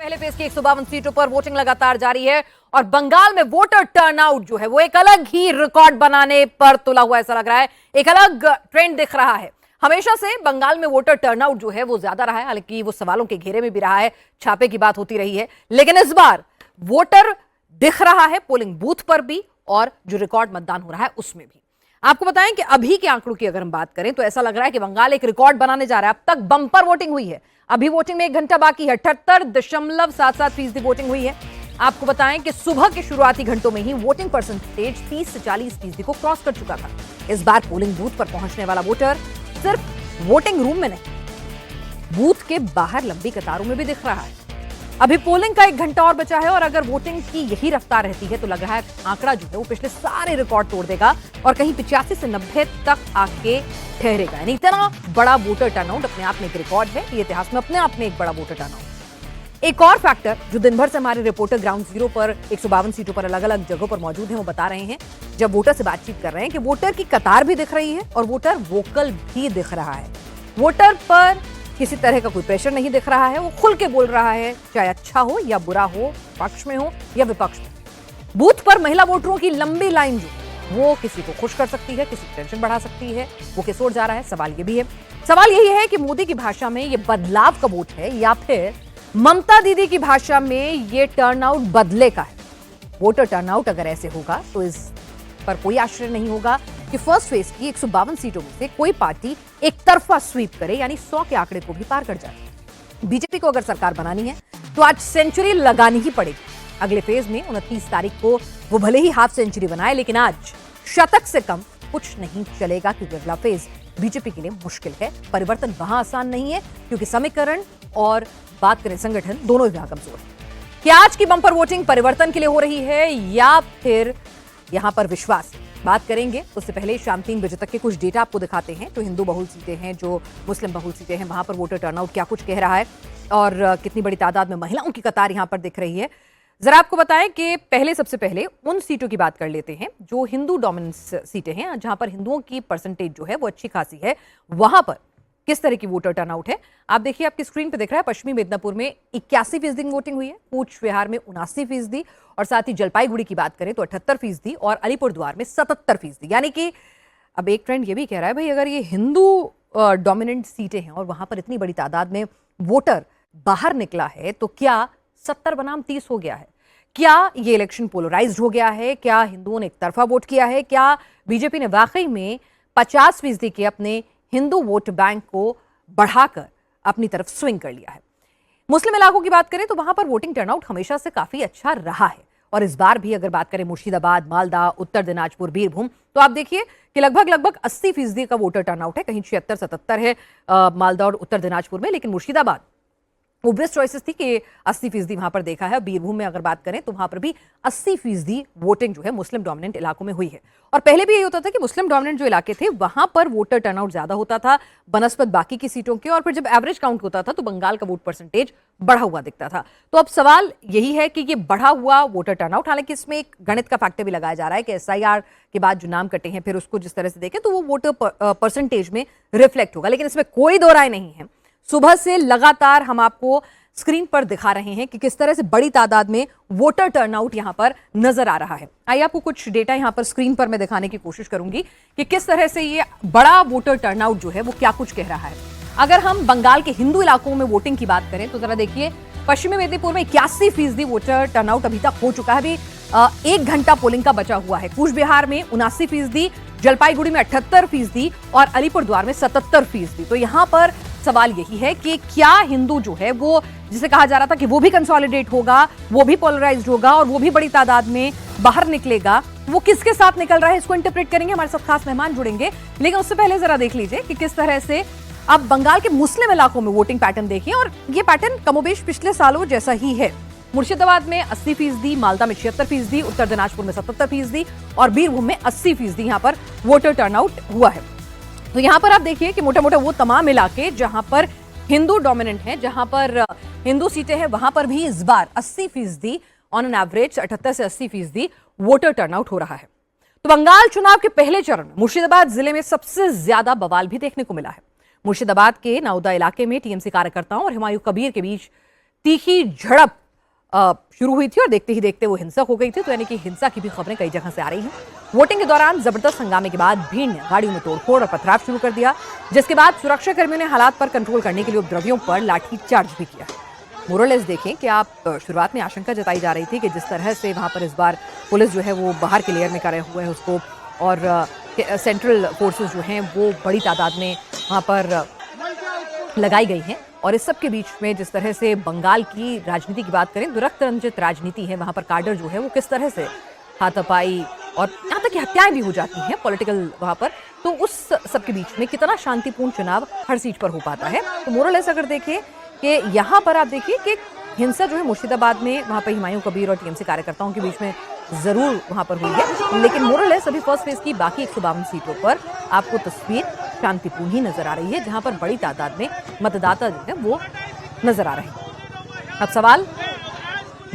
पहले फेज की 152 सीटों पर वोटिंग लगातार जारी है और बंगाल में वोटर टर्नआउट जो है वो एक अलग ही रिकॉर्ड बनाने पर तुला हुआ ऐसा लग रहा है। एक अलग ट्रेंड दिख रहा है। हमेशा से बंगाल में वोटर टर्नआउट जो है वो ज्यादा रहा है, हालांकि वो सवालों के घेरे में भी रहा है, छापे की बात होती रही है, लेकिन इस बार वोटर दिख रहा है पोलिंग बूथ पर भी और जो रिकॉर्ड मतदान हो रहा है उसमें भी। आपको बताएं कि अभी के आंकड़ों की अगर हम बात करें तो ऐसा लग रहा है कि बंगाल एक रिकॉर्ड बनाने जा रहा है। अब तक बंपर वोटिंग हुई है, अभी वोटिंग में 1 घंटा बाकी है। 78.77% वोटिंग हुई है। आपको बताएं कि सुबह के शुरुआती घंटों में ही वोटिंग परसेंटेज 30 से 40% को क्रॉस कर चुका था। इस बार पोलिंग बूथ पर पहुंचने वाला वोटर सिर्फ वोटिंग रूम में नहीं, बूथ के बाहर लंबी कतारों में भी दिख रहा है। अभी पोलिंग का 1 घंटा और बचा है और अगर वोटिंग की यही रफ्तार रहती है तो लग रहा है आंकड़ा जो है वो पिछले सारे रिकॉर्ड तोड़ देगा और कहीं 85 से 90 तक आके ठहरेगा। यानी इतना बड़ा वोटर टर्नआउट अपने आप में एक रिकॉर्ड है। ये इतिहास में अपने आप में एक बड़ा वोटर टर्नआउट। एक और फैक्टर जो दिन भर से हमारे रिपोर्टर ग्राउंड जीरो पर 152 सीटों पर अलग अलग जगहों पर मौजूद हैं, वो बता रहे हैं जब वोटर से बातचीत कर रहे हैं कि वोटर की कतार भी दिख रही है और वोटर वोकल भी दिख रहा है। वोटर पर किसी तरह का कोई प्रेशर नहीं दिख रहा है, वो खुल के बोल रहा है, चाहे अच्छा हो या बुरा हो, पक्ष में हो या विपक्ष में। बूथ पर महिला वोटरों की लंबी लाइन जो वो किसी को खुश कर सकती है, किसी की टेंशन बढ़ा सकती है। वो किस ओर जा रहा है, सवाल ये भी है। सवाल यही है कि मोदी की भाषा में ये बदलाव का वोट है या फिर ममता दीदी की भाषा में ये टर्नआउट बदले का है। वोटर टर्नआउट अगर ऐसे होगा तो इस पर कोई आश्चर्य नहीं होगा कि फर्स्ट फेज की 152 सीटों में से कोई पार्टी एक तरफा स्वीप करे, यानी 100 के आंकड़े को भी पार कर जाए। बीजेपी को अगर सरकार बनानी है तो आज सेंचुरी लगानी ही पड़ेगी। अगले फेज में 29 तारीख को वो भले ही हाफ सेंचुरी बनाए, लेकिन आज शतक से कम कुछ नहीं चलेगा, क्योंकि अगला फेज बीजेपी के लिए मुश्किल है। परिवर्तन वहां आसान नहीं है क्योंकि समीकरण और बात करें संगठन, दोनों ही कमजोर है। क्या आज की बंपर वोटिंग परिवर्तन के लिए हो रही है या फिर यहां पर विश्वास? बात करेंगे। उससे पहले शाम 3 बजे तक के कुछ डेटा आपको दिखाते हैं। जो हिंदू बहुल सीटें हैं, जो मुस्लिम बहुल सीटें हैं, वहां पर वोटर टर्नआउट क्या कुछ कह रहा है और कितनी बड़ी तादाद में महिलाओं की कतार यहां पर दिख रही है। जरा आपको बताएं कि सबसे पहले उन सीटों की बात कर लेते हैं जो हिंदू डोमिनेंस सीटें हैं, जहां पर हिंदुओं की परसेंटेज जो है वो अच्छी खासी है। वहां पर किस तरह की वोटर टर्नआउट है आप देखिए, आपकी स्क्रीन पे दिख रहा है। पश्चिमी मिदनापुर में 81% वोटिंग हुई है, कूच विहार में 79% और साथ ही जलपाईगुड़ी की बात करें तो 78% और अलीपुरद्वार में 77%। यानी कि अब एक ट्रेंड ये भी कह रहा है भाई, अगर ये हिंदू डोमिनेंट सीटें हैं और वहां पर इतनी बड़ी तादाद में वोटर बाहर निकला है तो क्या 70 बनाम 30 हो गया है? क्या ये इलेक्शन पोलराइज्ड हो गया है? क्या हिंदुओं ने एक तरफा वोट किया है? क्या बीजेपी ने वाकई में 50% के अपने हिंदू वोट बैंक को बढ़ाकर अपनी तरफ स्विंग कर लिया है? मुस्लिम इलाकों की बात करें तो वहां पर वोटिंग टर्नआउट हमेशा से काफी अच्छा रहा है और इस बार भी अगर बात करें मुर्शिदाबाद, मालदा, उत्तर दिनाजपुर, बीरभूम, तो आप देखिए कि लगभग 80% का वोटर टर्नआउट है। कहीं 76-77 है मालदा और उत्तर दिनाजपुर में, लेकिन मुर्शिदाबाद वो बेस्ट चॉइसेस थी कि 80% वहां पर देखा है। बीरभूम में अगर बात करें तो वहां पर भी 80% वोटिंग जो है मुस्लिम डोमिनेंट इलाकों में हुई है। और पहले भी यही होता था कि मुस्लिम डोमिनेंट जो इलाके थे वहां पर वोटर टर्नआउट ज्यादा होता था बनस्पत बाकी की सीटों के, और फिर जब एवरेज काउंट होता था तो बंगाल का वोट परसेंटेज बढ़ा हुआ दिखता था। तो अब सवाल यही है कि ये बढ़ा हुआ वोटर टर्नआउट, हालांकि इसमें एक गणित का फैक्टर भी लगाया जा रहा है कि SIR के बाद जो नाम कटे हैं फिर उसको जिस तरह से देखें तो वो वोटर परसेंटेज में रिफ्लेक्ट होगा, लेकिन इसमें कोई दो राय नहीं है। सुबह से लगातार हम आपको स्क्रीन पर दिखा रहे हैं कि किस तरह से बड़ी तादाद में वोटर टर्नआउट यहां पर नजर आ रहा है। आइए आपको कुछ डेटा यहां पर स्क्रीन पर मैं दिखाने की कोशिश करूंगी कि किस तरह से ये बड़ा वोटर टर्नआउट जो है वो क्या कुछ कह रहा है। अगर हम बंगाल के हिंदू इलाकों में वोटिंग की बात करें तो जरा देखिए, पश्चिमी मेदिनीपुर में 81% वोटर टर्नआउट अभी तक हो चुका है। अभी 1 घंटा पोलिंग का बचा हुआ है। कूच बिहार में 79%, जलपाईगुड़ी में 78% और अलीपुरद्वार में 77%। तो यहां पर सवाल यही है कि क्या हिंदू जो है वो, जिसे कहा जा रहा था कि वो भी कंसोलिडेट होगा, वो भी पोलराइज्ड होगा और वो भी बड़ी तादाद में बाहर निकलेगा, वो किसके साथ निकल रहा है इसको इंटरप्रेट करेंगे। हमारे साथ खास मेहमान जुड़ेंगे, लेकिन उससे पहले जरा देख लीजिए कि किस तरह से अब बंगाल के मुस्लिम इलाकों में वोटिंग पैटर्न देखिए, और ये पैटर्न कमोबेश पिछले सालों जैसा ही है। मुर्शिदाबाद में 80%, मालदा में 76%, उत्तर दिनाजपुर में 77% और बीरभूम में 80% यहां पर वोटर टर्नआउट हुआ है। तो यहां पर आप देखिए कि मोटा मोटा वो तमाम इलाके जहां पर हिंदू डोमिनेंट हैं, जहां पर हिंदू सीटें हैं, वहां पर भी इस बार 80% ऑन एन एवरेज 78 से 80% वोटर टर्नआउट हो रहा है। तो बंगाल चुनाव के पहले चरण में मुर्शिदाबाद जिले में सबसे ज्यादा बवाल भी देखने को मिला है। मुर्शिदाबाद के नाउदा इलाके में टीएमसी कार्यकर्ताओं और हुमायूं कबीर के बीच तीखी झड़प शुरू हुई थी और देखते ही देखते वो हिंसक हो गई थी। तो यानी कि हिंसा की भी खबरें कई जगह से आ रही हैं। वोटिंग के दौरान जबरदस्त हंगामे के बाद भीड़ ने गाड़ियों में तोड़फोड़ और पथराव शुरू कर दिया, जिसके बाद सुरक्षा कर्मियों ने हालात पर कंट्रोल करने के लिए उपद्रवियों पर लाठी चार्ज भी किया। मोरलेस देखें कि आप शुरुआत में आशंका जताई जा रही थी कि जिस तरह से वहां पर इस बार पुलिस जो है वो बाहर क्लियर में करे हुए है उसको, और सेंट्रल फोर्सेस जो हैं वो बड़ी तादाद में वहां पर लगाई गई हैं। और इस सब के बीच में जिस तरह से बंगाल की राजनीति की बात करें, रक्त रंजित राजनीति है, वहां पर काडर जो है वो किस तरह से हाथापाई और यहाँ तक कि हत्याएं भी हो जाती हैं पॉलिटिकल वहां पर, तो उस सब के बीच में कितना शांतिपूर्ण चुनाव हर सीट पर हो पाता है। तो मोरलेस अगर देखें कि यहाँ पर आप देखिए कि हिंसा जो है मुर्शिदाबाद में वहां पर हुमायूं कबीर और टीएमसी कार्यकर्ताओं के बीच में जरूर वहां पर हुई है, लेकिन मोरलेस अभी फर्स्ट फेज की बाकी 152 सीटों पर आपको तस्वीर शांतिपूर्ण ही नजर आ रही है, जहां पर बड़ी तादाद में मतदाता जो है वो नजर आ रहे हैं। अब सवाल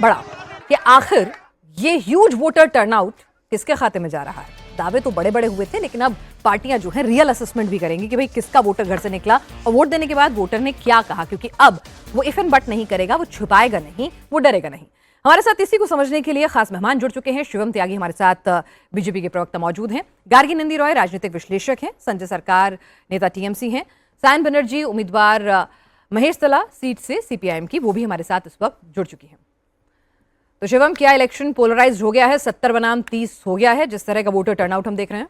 बड़ा कि आखिर ये ह्यूज वोटर टर्नआउट किसके खाते में जा रहा है। दावे तो बड़े बड़े हुए थे, लेकिन अब पार्टियां जो है रियल असेसमेंट भी करेंगी कि भाई किसका वोटर घर से निकला और वोट देने के बाद वोटर ने क्या कहा, क्योंकि अब वो इफ एंड बट नहीं करेगा, वो छुपाएगा नहीं, वो डरेगा नहीं। हमारे साथ इसी को समझने के लिए खास मेहमान जुड़ चुके हैं। शिवम त्यागी हमारे साथ बीजेपी के प्रवक्ता मौजूद हैं, गार्गी नंदी रॉय राजनीतिक विश्लेषक हैं, संजय सरकार नेता टीएमसी हैं, सायन बनर्जी उम्मीदवार महेशतला सीट से सीपीआईएम की, वो भी हमारे साथ इस वक्त जुड़ चुकी हैं। तो शिवम, क्या इलेक्शन पोलराइज्ड हो गया है? 70 बनाम 30 हो गया है जिस तरह का वोटर टर्नआउट हम देख रहे हैं?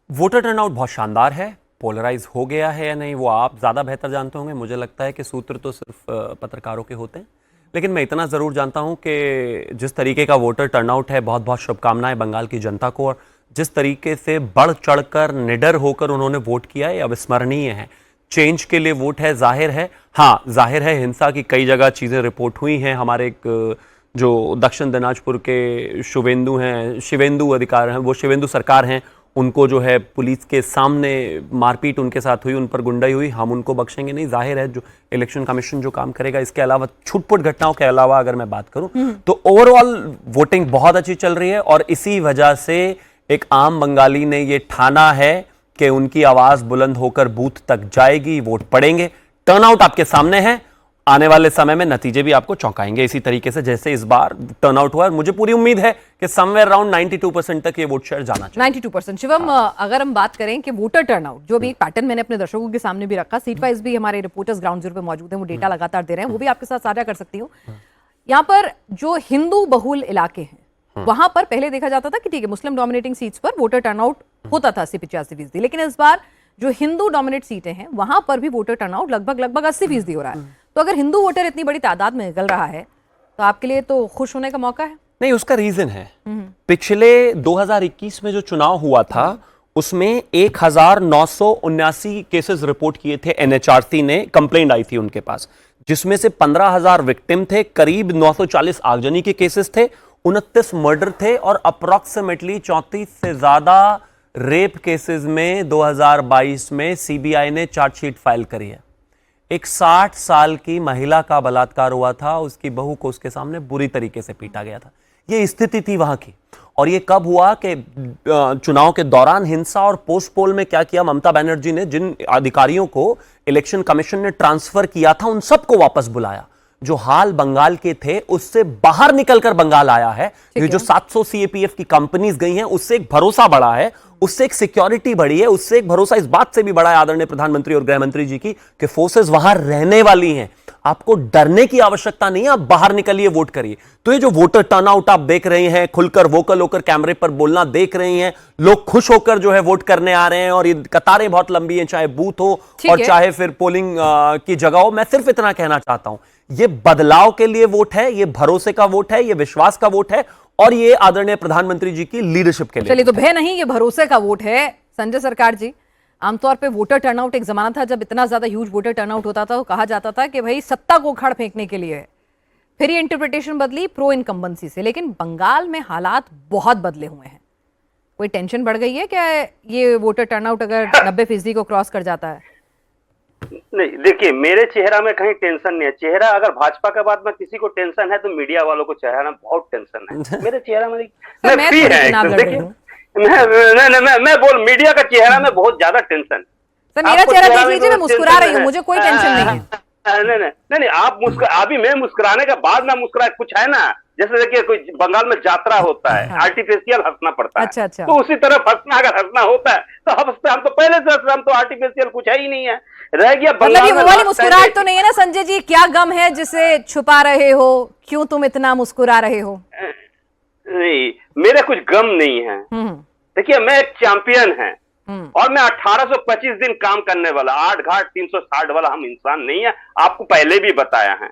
वोटर टर्नआउट बहुत शानदार है। पोलराइज हो गया है या नहीं वो आप ज्यादा बेहतर जानते होंगे। मुझे लगता है कि सूत्र तो सिर्फ पत्रकारों के होते हैं, लेकिन मैं इतना जरूर जानता हूं कि जिस तरीके का वोटर टर्नआउट है, बहुत बहुत शुभकामनाएं बंगाल की जनता को, और जिस तरीके से बढ़ चढ़कर निडर होकर उन्होंने वोट किया है अविस्मरणीय है। चेंज के लिए वोट है, जाहिर है। हाँ, जाहिर है हिंसा की कई जगह चीजें रिपोर्ट हुई हैं। हमारे जो दक्षिण दिनाजपुर के शिवेंदु अधिकार हैं, वो शिवेंदु सरकार हैं, उनको जो है पुलिस के सामने मारपीट उनके साथ हुई, उन पर गुंडाई हुई। हम उनको बख्शेंगे नहीं, जाहिर है जो इलेक्शन कमीशन जो काम करेगा। इसके अलावा छुटपुट घटनाओं के अलावा अगर मैं बात करूं तो ओवरऑल वोटिंग बहुत अच्छी चल रही है, और इसी वजह से एक आम बंगाली ने ये ठाना है कि उनकी आवाज बुलंद होकर बूथ तक जाएगी, वोट पड़ेंगे। टर्नआउट आपके सामने है, आने वाले समय में नतीजे भी आपको चौंकाएंगे इसी तरीके से जैसे इस बार टर्नआउट हुआ। मुझे पूरी उम्मीद है कि समवेयर अराउंड 92% तक ये वोट शेयर जाना चाहिए। 92%। शिवम, अगर हम बात करें कि वोटर टर्नआउट, जो भी एक पैटर्न मैंने अपने दर्शकों के सामने भी रखा, सीट वाइज भी हमारे रिपोर्टर्स ग्राउंड जीरो पे मौजूद हैं, वो डेटा लगातार दे रहे हैं, वो भी आपके साथ साझा कर सकती हूँ। यहाँ पर जो हिंदू बहुल इलाके हैं वहां पर पहले देखा जाता था कि ठीक है मुस्लिम डोमिनेटिंग सीट्स पर वोटर टर्नआउट होता था 80-85%, लेकिन इस बार जो हिंदू डोमिनेट सीटें हैं वहां पर भी वोटर टर्नआउट लगभग 80% हो रहा है। तो अगर हिंदू वोटर इतनी बड़ी तादाद में निकल रहा है तो आपके लिए तो खुश होने का मौका है। नहीं, उसका रीजन है पिछले 2021 में जो चुनाव हुआ था उसमें 1979 केसेस रिपोर्ट किए थे। एनएचआरसी ने कंप्लेंट आई थी उनके पास, जिसमें से 15,000 विक्टिम थे, करीब 940 आगजनी के केसेस थे, 29 मर्डर थे, और अप्रॉक्सीमेटली 34 से ज्यादा रेप केसेस में 2022 में सीबीआई ने चार्जशीट फाइल करी है। एक 60 साल की महिला का बलात्कार हुआ था, उसकी बहू को उसके सामने बुरी तरीके से पीटा गया था। ये स्थिति थी वहां की। और ये कब हुआ कि चुनाव के दौरान हिंसा और पोस्ट पोल में क्या किया ममता बनर्जी ने, जिन अधिकारियों को इलेक्शन कमीशन ने ट्रांसफर किया था उन सबको वापस बुलाया। जो हाल बंगाल के थे उससे बाहर निकलकर बंगाल आया है। ये जो 700 सीएपीएफ की कंपनीज गई हैं उससे एक भरोसा बढ़ा है, उससे एक सिक्योरिटी बढ़ी है, उससे एक भरोसा इस बात से भी बड़ा है आदरणीय प्रधानमंत्री और गृह मंत्री जी की कि फोर्सेस वहां रहने वाली हैं। आपको डरने की आवश्यकता नहीं है, आप बाहर निकलिए, वोट करिए। तो ये जो वोटर टर्नआउट आप देख रहे हैं, खुलकर वोकल होकर कैमरे पर बोलना देख रहे हैं, लोग खुश होकर जो है वोट करने आ रहे हैं, और ये कतारें बहुत लंबी हैं, चाहे बूथ हो और चाहे फिर पोलिंग की जगह हो। मैं सिर्फ इतना कहना चाहता हूं, ये बदलाव के लिए वोट है, ये भरोसे का वोट है, ये विश्वास का वोट है, और ये आदरणीय प्रधानमंत्री जी की लीडरशिप के लिए। चलिए, तो भय नहीं, ये भरोसे का वोट है। संजय सरकार जी, आमतौर पे वोटर टर्नआउट एक जमाना था जब इतना ज्यादा ह्यूज वोटर टर्नआउट होता था तो कहा जाता था कि भाई सत्ता को उखाड़ फेंकने के लिए है। फिर ये इंटरप्रिटेशन बदली प्रो इनकम्बेंसी से, लेकिन बंगाल में हालात बहुत बदले हुए हैं। कोई टेंशन बढ़ गई है क्या ये वोटर टर्नआउट अगर 90% को क्रॉस कर जाता है? नहीं, देखिए, मेरे चेहरा में कहीं टेंशन नहीं है। चेहरा अगर भाजपा के बाद में किसी को टेंशन है तो मीडिया वालों को चेहरा में बहुत टेंशन है। मेरे चेहरा में मैं फ्री है। मैं बोल मीडिया का चेहरा में बहुत ज्यादा टेंशन। सर, मेरा चेहरा देख लीजिए, मैं मुस्कुरा रही हूँ, मुझे कोई टेंशन नहीं है। नहीं, आप अभी मैं मुस्कुराने के बाद में मुस्कुरा, कुछ है ना, जैसे देखिए कोई बंगाल में यात्रा होता है, आर्टिफिशियल हंसना पड़ता है। अच्छा। तो उसी तरह अगर हंसना होता है तो हम तो पहले से हम तो आर्टिफिशियल कुछ है ही नहीं है, रह गया मतलब बंगाल ये में। वो वाली मुस्कुराहट तो नहीं है ना संजय जी? क्या गम है जिसे छुपा रहे हो? क्यों तुम इतना मुस्कुरा रहे हो? नहीं, मेरे कुछ गम नहीं है। देखिए, मैं एक चैंपियन है और मैं 1825 दिन काम करने वाला, 8 घाट 360 वाला हम इंसान नहीं है, आपको पहले भी बताया है।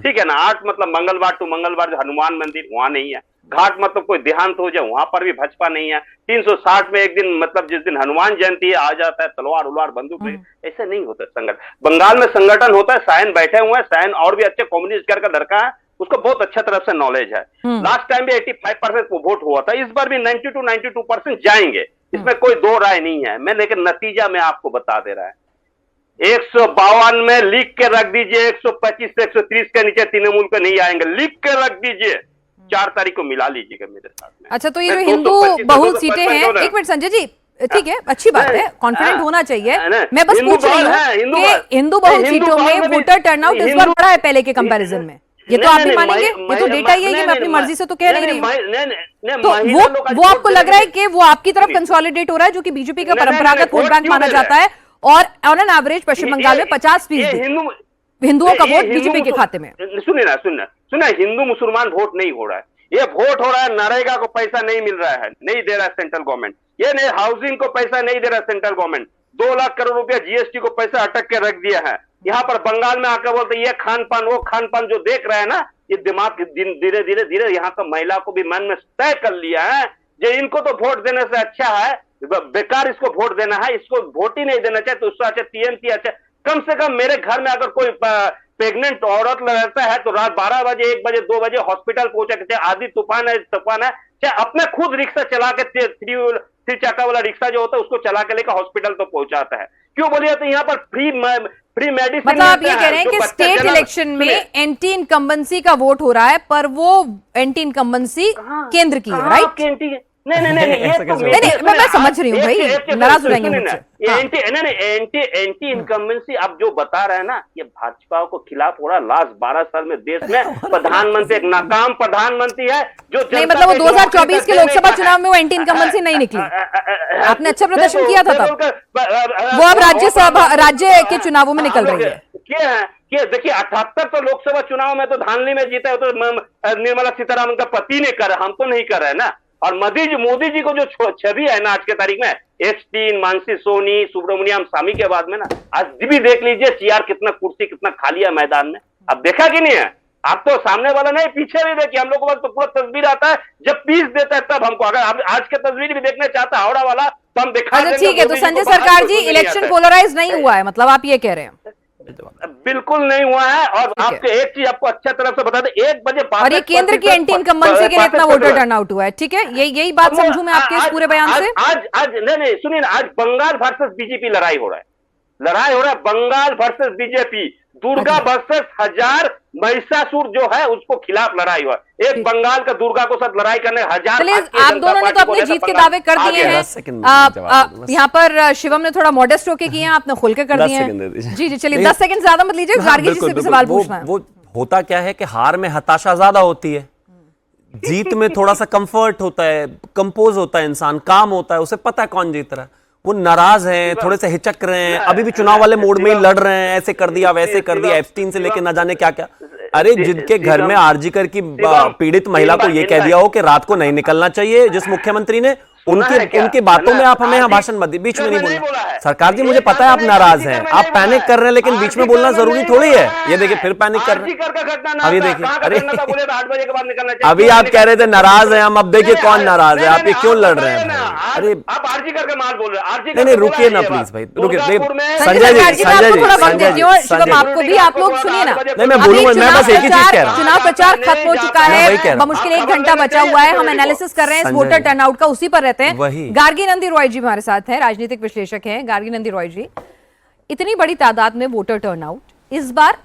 ठीक है ना, 8 मतलब मंगलवार टू मंगलवार जो हनुमान मंदिर वहां नहीं है, घाट मतलब कोई देहांत हो जाए वहां पर भी भाजपा नहीं है, 360 में एक दिन मतलब जिस दिन हनुमान जयंती आ जाता है तलवार उलवार बंदूक, ऐसा नहीं होता संगठन। बंगाल में संगठन होता है, सायन बैठे हुए हैं, सायन और भी अच्छे कम्युनिस्ट का लड़का है, उसको बहुत अच्छा तरफ से नॉलेज है। लास्ट टाइम भी 85% वोट हुआ था, इस बार भी 92% जाएंगे, इसमें कोई दो राय नहीं है। मैं लेकिन नतीजा में आपको बता दे रहा है, 152 में लिख के रख दीजिए, 125 से 130 के नीचे तृणमूल को नहीं आएंगे, लिख के रख दीजिए, 4 तारीख को मिला लीजिएगा मेरे साथ में। अच्छा, तो ये जो हिंदू बहुल सीटें हैं, एक मिनट संजय जी, ठीक है, अच्छी बात है, कॉन्फिडेंट होना चाहिए। मैं बस पूछ रही हूँ कि हिंदू बहुल सीटों में वोटर टर्नआउट इस बार बढ़ा है पहले के कंपैरिजन में, ये तो आप भी मानेंगे, ये तो डेटा ही है, ये मैं अपनी मर्जी से तो कह नहीं रही हूँ। तो वो आपको लग रहा है कि वो आपकी तरफ कंसोलिडेट हो रहा है, जो कि बीजेपी का परंपरागत वोट बैंक माना जाता है, और ऑन एन एवरेज पश्चिम बंगाल में 50% हिंदुओं का वोट बीजेपी के खाते में। सुनिए, हिंदू मुसलमान वोट नहीं हो रहा है, ये वोट हो रहा है नरेगा को पैसा नहीं मिल रहा है, नहीं दे रहा है सेंट्रल गवर्नमेंट, ये नहीं हाउसिंग को पैसा नहीं दे रहा है सेंट्रल गवर्नमेंट, 2 लाख करोड़ रुपया जीएसटी को पैसा अटक के रख दिया है। यहाँ पर बंगाल में आकर बोलते ये खान पान वो खान पान जो देख रहे हैं ना, ये दिमाग धीरे धीरे यहाँ का महिला को भी मन में तय कर लिया है, जो इनको तो वोट देने से अच्छा है, बेकार इसको वोट देना है, इसको वोट ही नहीं देना चाहिए, तो उससे अच्छा टीएमसी अच्छा। कम से कम मेरे घर में अगर कोई प्रेग्नेंट औरत रहता है तो रात 12 बजे 1 बजे 2 बजे हॉस्पिटल पहुंचा के, चाहे आधी तूफान है चाहे अपने खुद रिक्शा चला के, 3 चक्का वाला रिक्शा जो होता है उसको चला के लेकर हॉस्पिटल तो पहुंचाता है। क्यों बोलिए, तो यहाँ पर फ्री मेडिसिन। मतलब आप ये कह रहे हैं कि स्टेट इलेक्शन में एंटी इनकम्बेंसी का वोट हो रहा है, पर वो एंटी इनकम्बेंसी केंद्र की है, राइट? नहीं, मैं समझ रही हूँ भाई, नाराज हो जाएंगे मुझसे। एंटी इनकम्बेंसी आप जो बता रहे हैं ना, ये भाजपा को खिलाफ हो रहा है। लास्ट 12 साल में देश में प्रधानमंत्री एक नाकाम प्रधानमंत्री है, जो नहीं मतलब वो 2024 के लोकसभा चुनाव में वो एंटी इनकम्बेंसी नहीं निकली, आपने अच्छा प्रदर्शन किया था तब, वो अब राज्य के चुनावों में निकल रही है। क्या देखिए, 78 तो लोकसभा चुनाव में तो धानली में जीता है, तो निर्मला सीतारामन का पति ने करा, हम तो नहीं कर रहे ना। और मोदी जी को जो छवि है ना आज के तारीख में, एस्टीन, मानसी सोनी, सुब्रमण्यम स्वामी के बाद में ना, आज भी देख लीजिए सीआर कितना कुर्सी कितना खाली है मैदान में। अब देखा कि नहीं है, आप तो सामने वाला नहीं, पीछे भी देखिए, हम लोग को तो पूरा तस्वीर आता है, जब पीस देता है तब हमको। अगर आप आज के तस्वीर भी देखना चाहता है हावड़ा वाला, तो हम दिखा देंगे। ठीक है, तो संजय सरकार जी, इलेक्शन पोलराइज नहीं हुआ है, मतलब आप ये कह रहे हैं? बिल्कुल नहीं हुआ है। और आपको एक चीज आपको अच्छा तरफ से बता दें, 1 बजे और ये केंद्र की एंटी इनकम्बेंसी के लिए इतना वोटर टर्नआउट हुआ है, ठीक है, यही बात समझूं मैं आपके इस पूरे बयान से। आज नहीं सुनिए ना, आज बंगाल वर्सेस बीजेपी लड़ाई हो रहा है, Bengal versus BJP, Durga versus हजार महिषासुर जो है उसको खिलाफ लड़ाई हुआ। एक बंगाल का दुर्गा को साथ लड़ाई करने 1000। आप दोनों ने तो अपनी जीत के दावे कर दिए हैं, यहाँ पर शिवम ने थोड़ा मॉडेस्ट होके किए हैं, आपने खुल के कर दिए हैं। जी चलिए, 10 सेकंड ज्यादा मत लीजिए, गार्गी जी से भी सवाल पूछना है। वो होता क्या है कि हार में हताशा ज्यादा होती है, जीत में थोड़ा सा कंफर्ट होता है, कंपोज होता है इंसान, काम होता है, उसे पता है कौन जीत रहा है। वो नाराज हैं, थोड़े से हिचक रहे हैं, अभी भी चुनाव वाले मोड में ही लड़ रहे हैं, ऐसे कर दिया वैसे कर दिया, एप्स्टीन से लेके ना जाने क्या क्या। अरे जिनके घर में आरजीकर की पीड़ित महिला को ये कह दिया हो कि रात को नहीं निकलना चाहिए जिस मुख्यमंत्री ने, उनकी बातों में आप हमें यहाँ भाषण मत, बीच में नहीं बोलना। सरकार जी मुझे पता है आप नाराज हैं, आप पैनिक कर रहे हैं, लेकिन बीच में बोलना जरूरी थोड़ी है। ये देखिए फिर पैनिक कर रहे हैं, अभी देखिए, अरे अभी आप कह रहे थे नाराज हैं हम, अब देखिए कौन नाराज है, आप ये क्यों लड़ रहे हैं? अरे आप आरजीकर का माल बोल रहे हैं, नहीं रुकिए ना प्लीज भाई, रुकिए। संजय जी आपको भी, आप लोग सुनिए ना। नहीं मैं बोलूंगा, मैं बस एक ही चीज कह रहा हूँ, चुनाव प्रचार खत्म हो चुका है, बमुश्किल 1 घंटा बचा हुआ है, हम एनालिसिस कर रहे हैं इस वोटर टर्नआउट का, उसी पर रहते हैं। गार्गी नंदी रॉय जी हमारे साथ हैं, राजनीतिक विश्लेषक हैं। गार्गी नंदी रॉय जी, इतनी बड़ी तादाद में वोटर टर्नआउट, इस बार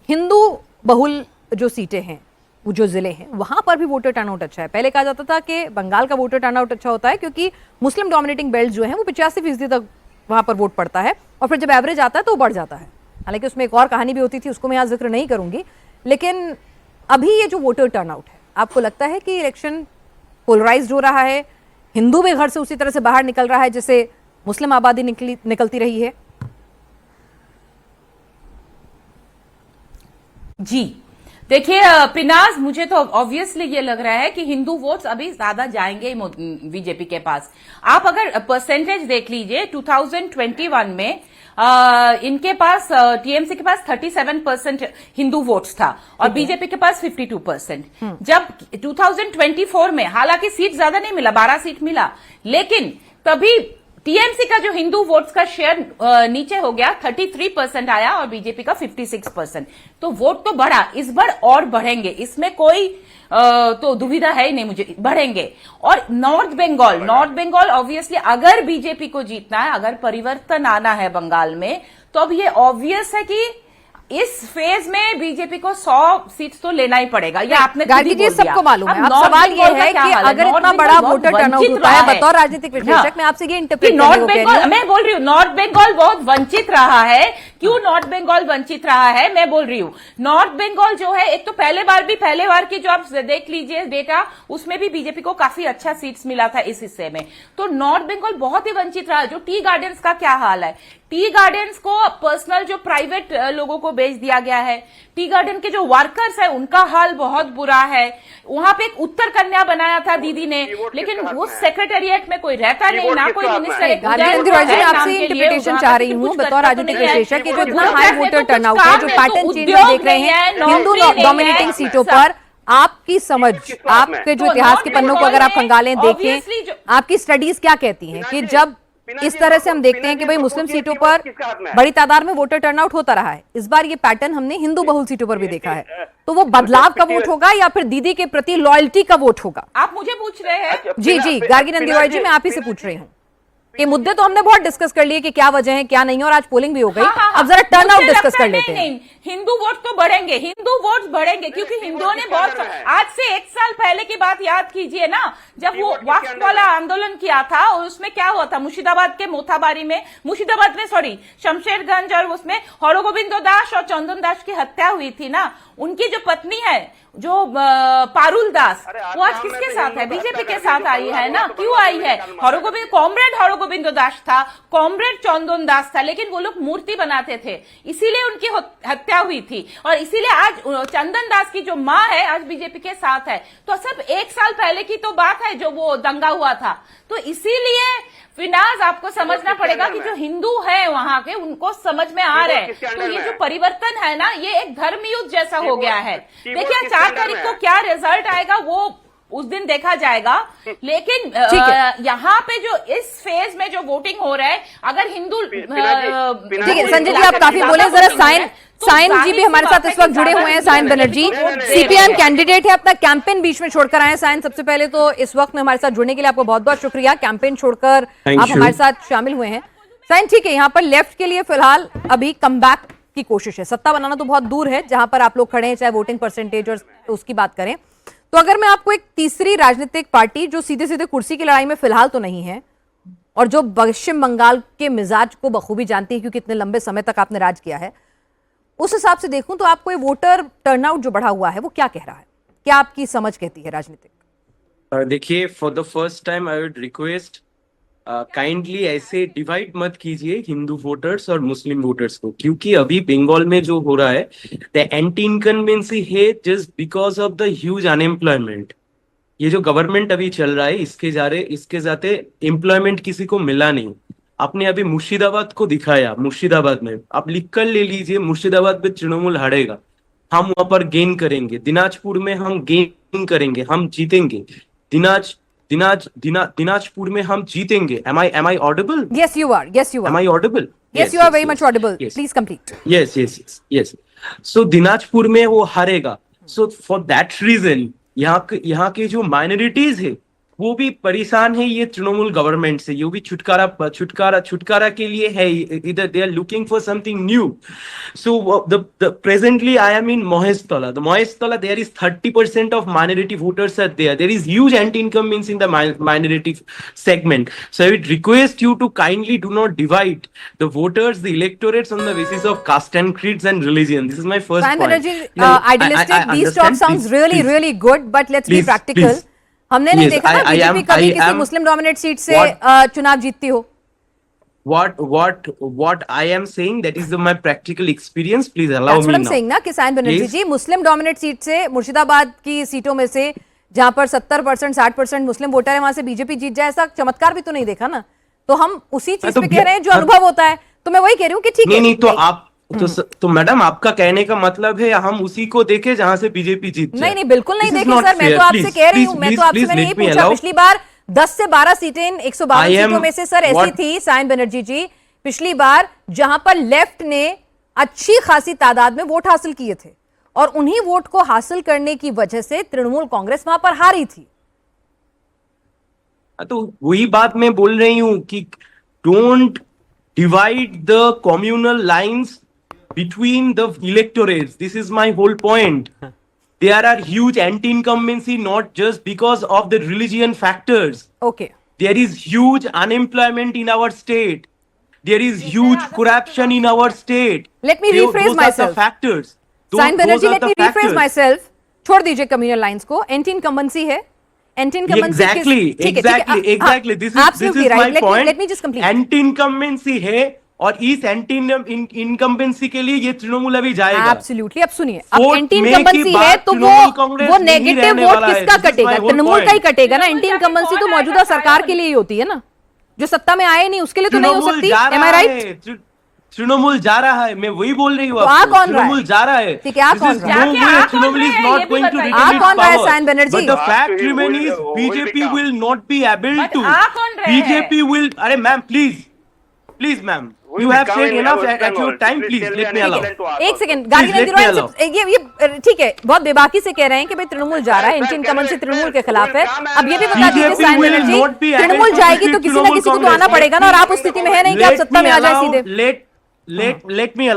हिंदू बहुल जो सीटें हैं, वो जो जिले हैं, वहां पर भी वोटर टर्नआउट अच्छा है। पहले कहा जाता था कि बंगाल का वोटर टर्नआउट अच्छा होता है क्योंकि मुस्लिम डोमिनेटिंग बेल्ट जो है वो 85% तक वहां पर वोट पड़ता है, और फिर जब एवरेज आता है तो बढ़ जाता है। हालांकि उसमें एक और कहानी भी होती थी, उसको मैं यहाँ जिक्र नहीं करूंगी। लेकिन अभी ये जो वोटर टर्नआउट है, आपको लगता है कि इलेक्शन पोलराइज्ड हो रहा है, हिंदू भी घर से उसी तरह से बाहर निकल रहा है जैसे मुस्लिम आबादी निकलती रही है? जी देखिए पिनाज, मुझे तो ऑब्वियसली ये लग रहा है कि हिंदू वोट्स अभी ज्यादा जाएंगे बीजेपी के पास। आप अगर परसेंटेज देख लीजिए 2021 में इनके पास टीएमसी के पास 37% हिंदू वोट्स था और बीजेपी के पास 52%। जब 2024 में हालांकि सीट ज्यादा नहीं मिला, 12 सीट मिला, लेकिन तभी टीएमसी का जो हिंदू वोट्स का शेयर नीचे हो गया, 33% आया और बीजेपी का 56%। तो वोट तो बढ़ा, इस बार और बढ़ेंगे, इसमें कोई तो दुविधा है ही नहीं, मुझे बढ़ेंगे। और नॉर्थ बंगाल ऑब्वियसली अगर बीजेपी को जीतना है, अगर परिवर्तन आना है बंगाल में, तो अब ये ऑब्वियस है कि इस फेज में बीजेपी को 100 सीट तो लेना ही पड़ेगा। ये आपने गार्गी जी सबको मालूम है। अब सवाल ये है कि अगर इतना बड़ा वोटर टर्नआउट होता है, बतौर राजनीतिक विश्लेषक मैं आपसे ये इंटरप्रेट नॉर्थ बंगाल, मैं बोल रही हूँ नॉर्थ बंगाल बहुत वंचित रहा है। क्यों नॉर्थ बंगाल वंचित रहा है, मैं बोल रही हूँ नॉर्थ बंगाल जो है, एक तो पहले बार की जो आप देख लीजिए डेटा, उसमें भी बीजेपी को काफी अच्छा सीट्स मिला था इस हिस्से में। तो नॉर्थ बंगाल बहुत ही वंचित रहा है। जो टी गार्डन्स का क्या हाल है, टी गार्डन्स को पर्सनल जो प्राइवेट लोगों को बेच दिया गया है। टी गार्डन के जो वर्कर्स है उनका हाल बहुत बुरा है। वहां पे एक उत्तर कन्या बनाया था दीदी ने, लेकिन वो सेक्रेटेरिएट में कोई रहता नहीं, ना कोई मिनिस्टर। आपसे इंटरप्रिटेशन चाह रही हूँ बतौर राजनीतिक विश्लेषक, जो इतना हाई वोटर टर्नआउट है, जो पैटर्न चेंज देख रहे हैं हिंदू डोमिनेटिंग सीटों पर, आपकी समझ, आपके जो इतिहास के पन्नों को अगर आप खंगालें देखें, आपकी स्टडीज क्या कहती हैं कि जब इस तरह से हम देखते हैं कि भाई मुस्लिम सीटों पर बड़ी तादाद में वोटर टर्नआउट होता रहा है, इस बार ये पैटर्न हमने हिंदू बहुल सीटों पर भी देखा है, तो वो बदलाव का वोट होगा या फिर दीदी के प्रति लॉयल्टी का वोट होगा? आप मुझे पूछ रहे हैं? जी गार्गी नंदीवाल जी, मैं आप ही से पूछ रही हूँ। ये मुद्दे तो हमने बहुत डिस्कस कर लिए कि क्या वजह है क्या नहीं, और आज पोलिंग भी हो गई। अब जरा टर्नआउट डिस्कस कर लेते हैं। हिंदू वोट तो बढ़ेंगे, हिंदू वोट बढ़ेंगे, क्योंकि हिंदुओं ने बहुत, आज से 1 साल पहले की बात याद कीजिए ना, जब वो वक्फ वाला आंदोलन किया था और उसमें क्या हुआ था, मुर्शिदाबाद के मोथाबारी में, शमशेरगंज और उसमें हरगोविंद दास और चंदन दास की हत्या हुई थी ना। उनकी जो पत्नी है जो पारुल दास, वो आज किसके साथ है? बीजेपी के साथ आई है ना। क्यों आई है? कॉमरेड हरगोविंद दास था, कॉमरेड चंदन दास था, लेकिन वो लोग मूर्ति बनाते थे, इसीलिए उनकी हत्या हुई थी। और इसीलिए आज चंदन दास की जो माँ है आज बीजेपी के साथ है। तो सब 1 साल पहले की तो बात है जो वो दंगा हुआ था। तो इसीलिए फिनाज आपको समझना पड़ेगा कि जो हिंदू है वहां के, उनको समझ में आ रहे हैं। तो ये जो परिवर्तन है ना, ये एक धर्म युद्ध जैसा हो गया है। देखिए 4 तारीख को क्या रिजल्ट आएगा वो उस दिन देखा जाएगा, लेकिन यहाँ पे जो इस फेज में जो वोटिंग हो रहा है, अगर हिंदू ठीक है संजय जी, आप काफी बोले, जरा साइन जी भी हमारे साथ इस वक्त जुड़े हुए हैं। साइन बनर्जी सीपीएम कैंडिडेट है, अपना कैंपेन बीच में छोड़कर आए। साइन, सबसे पहले तो इस वक्त में हमारे साथ जुड़ने के लिए आपको बहुत बहुत शुक्रिया, कैंपेन छोड़कर आप हमारे साथ शामिल हुए हैं। साइन ठीक है, यहाँ पर लेफ्ट के लिए फिलहाल अभी कमबैक की कोशिश है, सत्ता बनाना तो बहुत दूर है जहां पर आप लोग खड़े हैं, चाहे वोटिंग परसेंटेज और उसकी बात करें। तो अगर मैं आपको एक तीसरी राजनीतिक पार्टी जो सीधे सीधे कुर्सी की लड़ाई में फिलहाल तो नहीं है और जो पश्चिम बंगाल के मिजाज को बखूबी जानती है क्योंकि इतने लंबे समय तक आपने राज किया है, उस हिसाब से देखूं तो आपको ये वोटर टर्नआउट जो बढ़ा हुआ है वो क्या कह रहा है, क्या आपकी समझ कहती है राजनीतिक? देखिए, for the first time I would request kindly ऐसे डिवाइड मत कीजिए हिंदू वोटर्स और मुस्लिम वोटर्स को, क्योंकि अभी बंगाल में जो हो रहा है द एंटी इनकम्बेंसी है just because of the huge unemployment. ये जो गवर्नमेंट अभी चल रहा है इसके जाते एम्प्लॉयमेंट किसी को मिला नहीं। आपने अभी मुर्शिदाबाद को दिखाया, मुर्शिदाबाद में आप लिख कर ले लीजिए, मुर्शिदाबाद में तृणमूल हारेगा, हम वहां पर गेन करेंगे। दिनाजपुर में हम गेन करेंगे, हम जीतेंगे। दिनाजपुर में हम जीतेंगे। Am I audible? Yes, you are. Yes, you are. Am I audible? Yes, you are very much audible. Yes. Please complete. Yes. So Dinajpur में वो हारेगा। So for that reason, यहाँ के जो माइनॉरिटीज है वो भी परेशान है ये तृणमूल गवर्नमेंट से, ये भी छुटकारा के लिए है, इधर they are looking for something new. So the presently I am in Mahestala. The Mahestala, there is 30% of minority voters are there. There is huge anti-incumbents in the minority segment. So I would request you to kindly do not divide the voters, the electorates on the basis of caste and creeds and religion. This is my first Sayan point. Banerjee, Now, idealistic, I these talk understand. sounds Please, really, please. really good, but let's be Please, practical. please. हमने नहीं Yes, देखा ना I BJP am- कभी I किसी am- Muslim dominate seat से What- चुनाव जीतती हो. What I am saying, that is my practical experience. Please allow That's me what I'm now. saying ना कि सायन बनर्जी Yes. जी मुस्लिम डोमिनेट सीट से मुर्शिदाबाद की सीटों में से जहां पर 70% 60% मुस्लिम वोटर है वहां से बीजेपी जीत जाए, ऐसा चमत्कार भी तो नहीं देखा ना. तो हम उसी चीज तो पे कह रहे हैं जो अनुभव होता है. तो मैं वही कह रही हूँ कि ठीक है. नहीं तो आप तो मैडम आपका कहने का मतलब है हम उसी को देखें जहां से बीजेपी जीत जाए. नहीं बिल्कुल नहीं This is देखे not सर. मैं fair. तो आपसे Please, कह रही हूँ, please, मैं तो please, आपसे please मैंने let यही me पूछा. allow. पिछली बार 10 से 12 सीटें 152 I am सीटों में से सर ऐसी what- थी सायन बनर्जी जी पिछली बार जहां पर लेफ्ट ने अच्छी खासी तादाद में वोट हासिल किए थे और उन्हीं वोट को हासिल करने की वजह से तृणमूल कांग्रेस वहां पर हारी थी. तो वही बात मैं बोल रही हूँ कि don't divide the communal lines between the electorates. This is my whole point. There are huge anti-incumbency not just because of the religion factors. Okay There is huge unemployment in our state. There is huge corruption in our state. Let me rephrase Those are myself. the factors. Sayan Those Banerjee are let the me rephrase factors. Myself. छोड़ दीजिए communal lines को. Anti incumbency है. Anti incumbency Exactly. This is my point. Let me just complete. Anti incumbency है और इस anti incumbency के लिए ये तृणमूल अभी जाएगा. एब्सोल्युटली. अब सुनिए, अब वोट एंटी में इनकम्बेंसी की है बात तो तृणमूल कांग्रेस वो नहीं नेगेटिव रहने वोट वाला है. किसका This is कटेगा? my whole तृणमूल का ही point. कटेगा ना. एंटी इनकम्बेंसी तो मौजूदा सरकार के लिए ही होती है ना, जो सत्ता में आए नहीं उसके लिए तो नहीं हो तृणमूल सकती. जा एम आई रहा राइट? है. तृणमूल जा रहा है. मैं वही बोल रही हूँ तो आ आपको. कौन रहा है? तृणमूल जा रहा है. ठीक है, आ कौन रहा है? No way. आ कौन तृणमूल रहा is है? not ये भी going to बताइए. retain आ its कौन रहा है power. Sion Banerjee? But the fact Will remains become. BJP will not be able But to. आ कौन रहे हैं? BJP will. अरे ma'am please ma'am. You have said enough at your time. Please let me allow. एक second Gargi Please let me allow. ये ठीक है, बहुत बेबाकी से कह रहे हैं कि भाई तृणमूल जा रहा है, एंटी इनकम्बेंसी तृणमूल के खिलाफ है. अब ये भी बता दीजिए BJP Sion will Banerjee, not be able Trinamool to जाएगी तो defeat किसी ना किसी को तो Trinamool आना Congress. पड़ेगा ना, और आप उस स्थिति में है नहीं कि आप सत्ता में आ जाए सीधे. Let me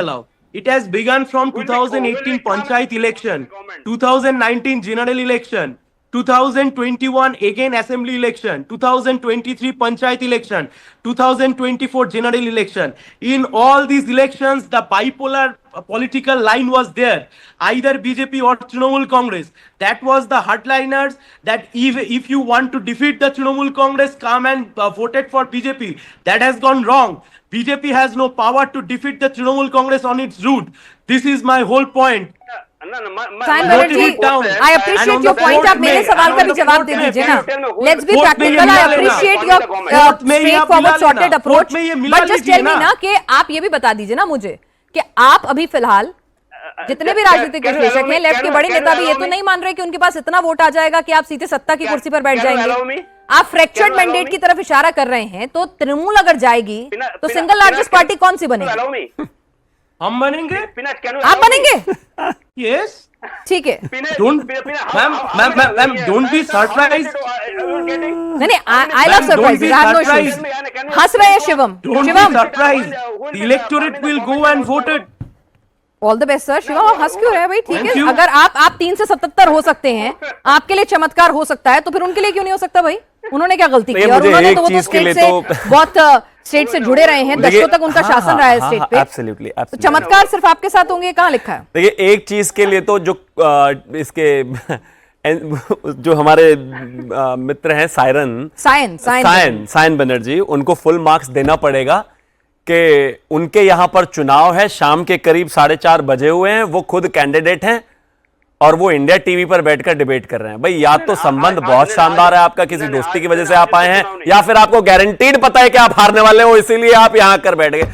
allow. It has begun from 2018 Panchayat election, 2019 general election, 2021 again assembly election, 2023 Panchayat election, 2024 general election. In all these elections, the bipolar political line was there, either BJP or Trinamool Congress. That was the hardliners, that if you want to defeat the Trinamool Congress, come and voted for BJP. That has gone wrong. BJP has no power to defeat the Trinamool Congress on its route. This is my whole point. Sayan Note Banerjee, it down. I appreciate And on your the point. court आप मेरे में, सवाल and का on भी the जवाब court दे में, दीजिए ना. court लेट्स बी में ये प्रैक्टिकल. मिला आई लेना. अप्रिशिएट योर court में ये स्ट्रेट आप फॉरवर्ड मिला सॉर्टेड लेना. अप्रोच. court में ये मिला बट जस्ट लीजिए टेल मी ना. ना कि आप ये भी बता दीजिए ना मुझे कि आप अभी फिलहाल जितने भी राजनीतिक विश्लेषक हैं, लेफ्ट के बड़े नेता भी ये तो नहीं मान रहे कि उनके पास इतना वोट आ जाएगा कि आप सीधे सत्ता की कुर्सी पर बैठ जाएंगे. आप फ्रैक्चर्ड मैंडेट की तरफ इशारा कर रहे हैं, तो तृणमूल अगर जाएगी तो सिंगल लार्जेस्ट पार्टी कौन सी बनेगी? हम बनेंगे. आप बनेंगे? Yes. ठीक है. Ma'am, don't be surprised. नहीं, I love Ma'am, don't surprise. be I have no surprised. Issues. हंस रहे हैं Shivam. Don't be Shivam, surprised. The electorate will go and vote it. All the best sir. Shivam, आप हंस क्यों रहे हैं भाई? ठीक Thank है, you. अगर आप 3 से 77 हो सकते हैं, आपके लिए चमत्कार हो सकता है, तो फिर उनके लिए क्यों नहीं हो सकता भाई? उन्होंने क्या गलती की? और मुझे उन्होंने एक तो वो तो चीज के स्टेट लिए से तो बहुत स्टेट से जुड़े रहे हैं, दशकों तक उनका शासन रहा है स्टेट पे. एब्सोल्युटली. तो चमत्कार सिर्फ आपके साथ होंगे, कहाँ लिखा है? देखिए, एक चीज के लिए तो जो इसके जो हमारे मित्र हैं सायन बनर्जी, उनको फुल मार्क्स देना पड़ेगा कि उनके यहां पर चुनाव है, शाम के करीब 4:30 बजे हुए हैं, वो खुद कैंडिडेट हैं और वो इंडिया टीवी पर बैठकर डिबेट कर रहे हैं. भाई, या तो संबंध बहुत शानदार है आपका, किसी दोस्ती की वजह से आप आए हैं, या फिर आपको गारंटीड पता है कि आप हारने वाले हो, इसीलिए आप यहां आकर बैठ गए.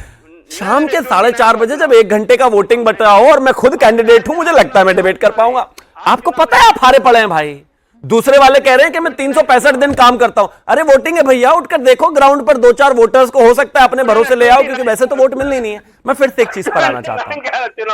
शाम के 4:30 बजे जब 1 घंटे का वोटिंग बचा हो और मैं खुद कैंडिडेट हूं, मुझे लगता है मैं डिबेट कर पाऊंगा. आपको पता है आप हारे पड़े हैं भाई. दूसरे वाले कह रहे हैं कि मैं 365 दिन काम करता हूं। अरे वोटिंग है भैया, उठकर देखो ग्राउंड पर 2-4 वोटर्स को हो सकता है अपने भरोसे ले आओ, क्योंकि वैसे तो वोट मिलनी नहीं है। मैं फिर से एक चीज पर आना चाहता हूं,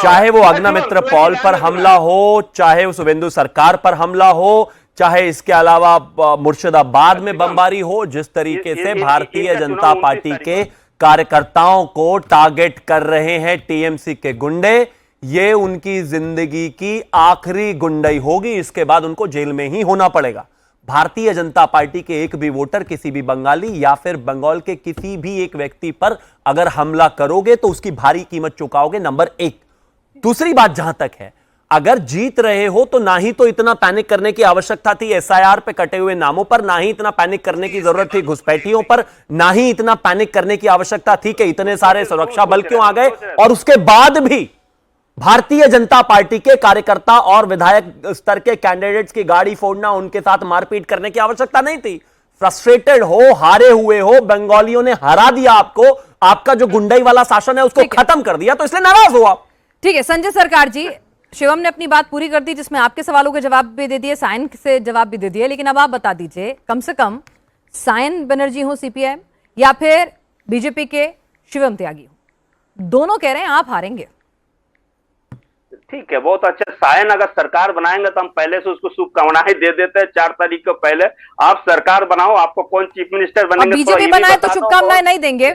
चाहे वो अग्निमित्र पॉल पर हमला हो, चाहे वो शुभेंदु सरकार पर हमला हो, चाहे इसके अलावा मुर्शिदाबाद में बमबारी हो, जिस तरीके से भारतीय जनता पार्टी के कार्यकर्ताओं को टारगेट कर रहे हैं टीएमसी के गुंडे, ये उनकी जिंदगी की आखिरी गुंडई होगी। इसके बाद उनको जेल में ही होना पड़ेगा। भारतीय जनता पार्टी के एक भी वोटर, किसी भी बंगाली या फिर बंगाल के किसी भी एक व्यक्ति पर अगर हमला करोगे तो उसकी भारी कीमत चुकाओगे, नंबर 1। दूसरी बात जहां तक है, अगर जीत रहे हो तो ना ही तो इतना पैनिक करने की आवश्यकता थी एसआईआर पे कटे हुए नामों पर, ना ही इतना पैनिक करने की जरूरत थी घुसपैठियों पर, ना ही इतना पैनिक करने की आवश्यकता थी कि इतने सारे सुरक्षा बल क्यों आ गए। और उसके बाद भी भारतीय जनता पार्टी के कार्यकर्ता और विधायक स्तर के कैंडिडेट्स की गाड़ी फोड़ना, उनके साथ मारपीट करने की आवश्यकता नहीं थी। फ्रस्ट्रेटेड हो, हारे हुए हो, बंगालियों ने हरा दिया आपको, आपका जो गुंडई वाला शासन है उसको खत्म कर दिया, तो इसलिए नाराज हो आप। ठीक है संजय सरकार जी, शिवम ने अपनी बात पूरी कर दी, जिसमें आपके सवालों के जवाब भी दे दिए, सायन से जवाब भी दे दिए, लेकिन अब आप बता दीजिए, कम से कम सायन बनर्जी हो सीपीआई या फिर बीजेपी के शिवम त्यागी हो, दोनों कह रहे हैं आप हारेंगे। ठीक है, बहुत अच्छा। सायन अगर सरकार बनाएंगे तो हम पहले से उसको शुभकामनाएं दे देते हैं 4 तारीख को पहले। आप सरकार बनाओ, आपको कौन चीफ मिनिस्टर बनेंगे, बीजेपी बनाए तो शुभकामनाएं नहीं देंगे।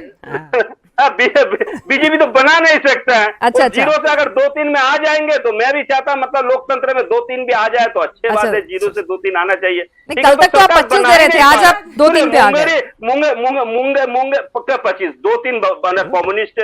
बीजेपी तो बना नहीं सकता है। अच्छा, जीरो से अगर 2-3 में आ जाएंगे तो मैं भी चाहता, मतलब लोकतंत्र में 2-3 भी आ जाए तो अच्छी बात है। जीरो से 2-3 आना चाहिए। कल तक तो आप 25 दे रहे थे, आज आप 2-3 पे आ गए। मूंगे पक्का 25, 2-3 कम्युनिस्ट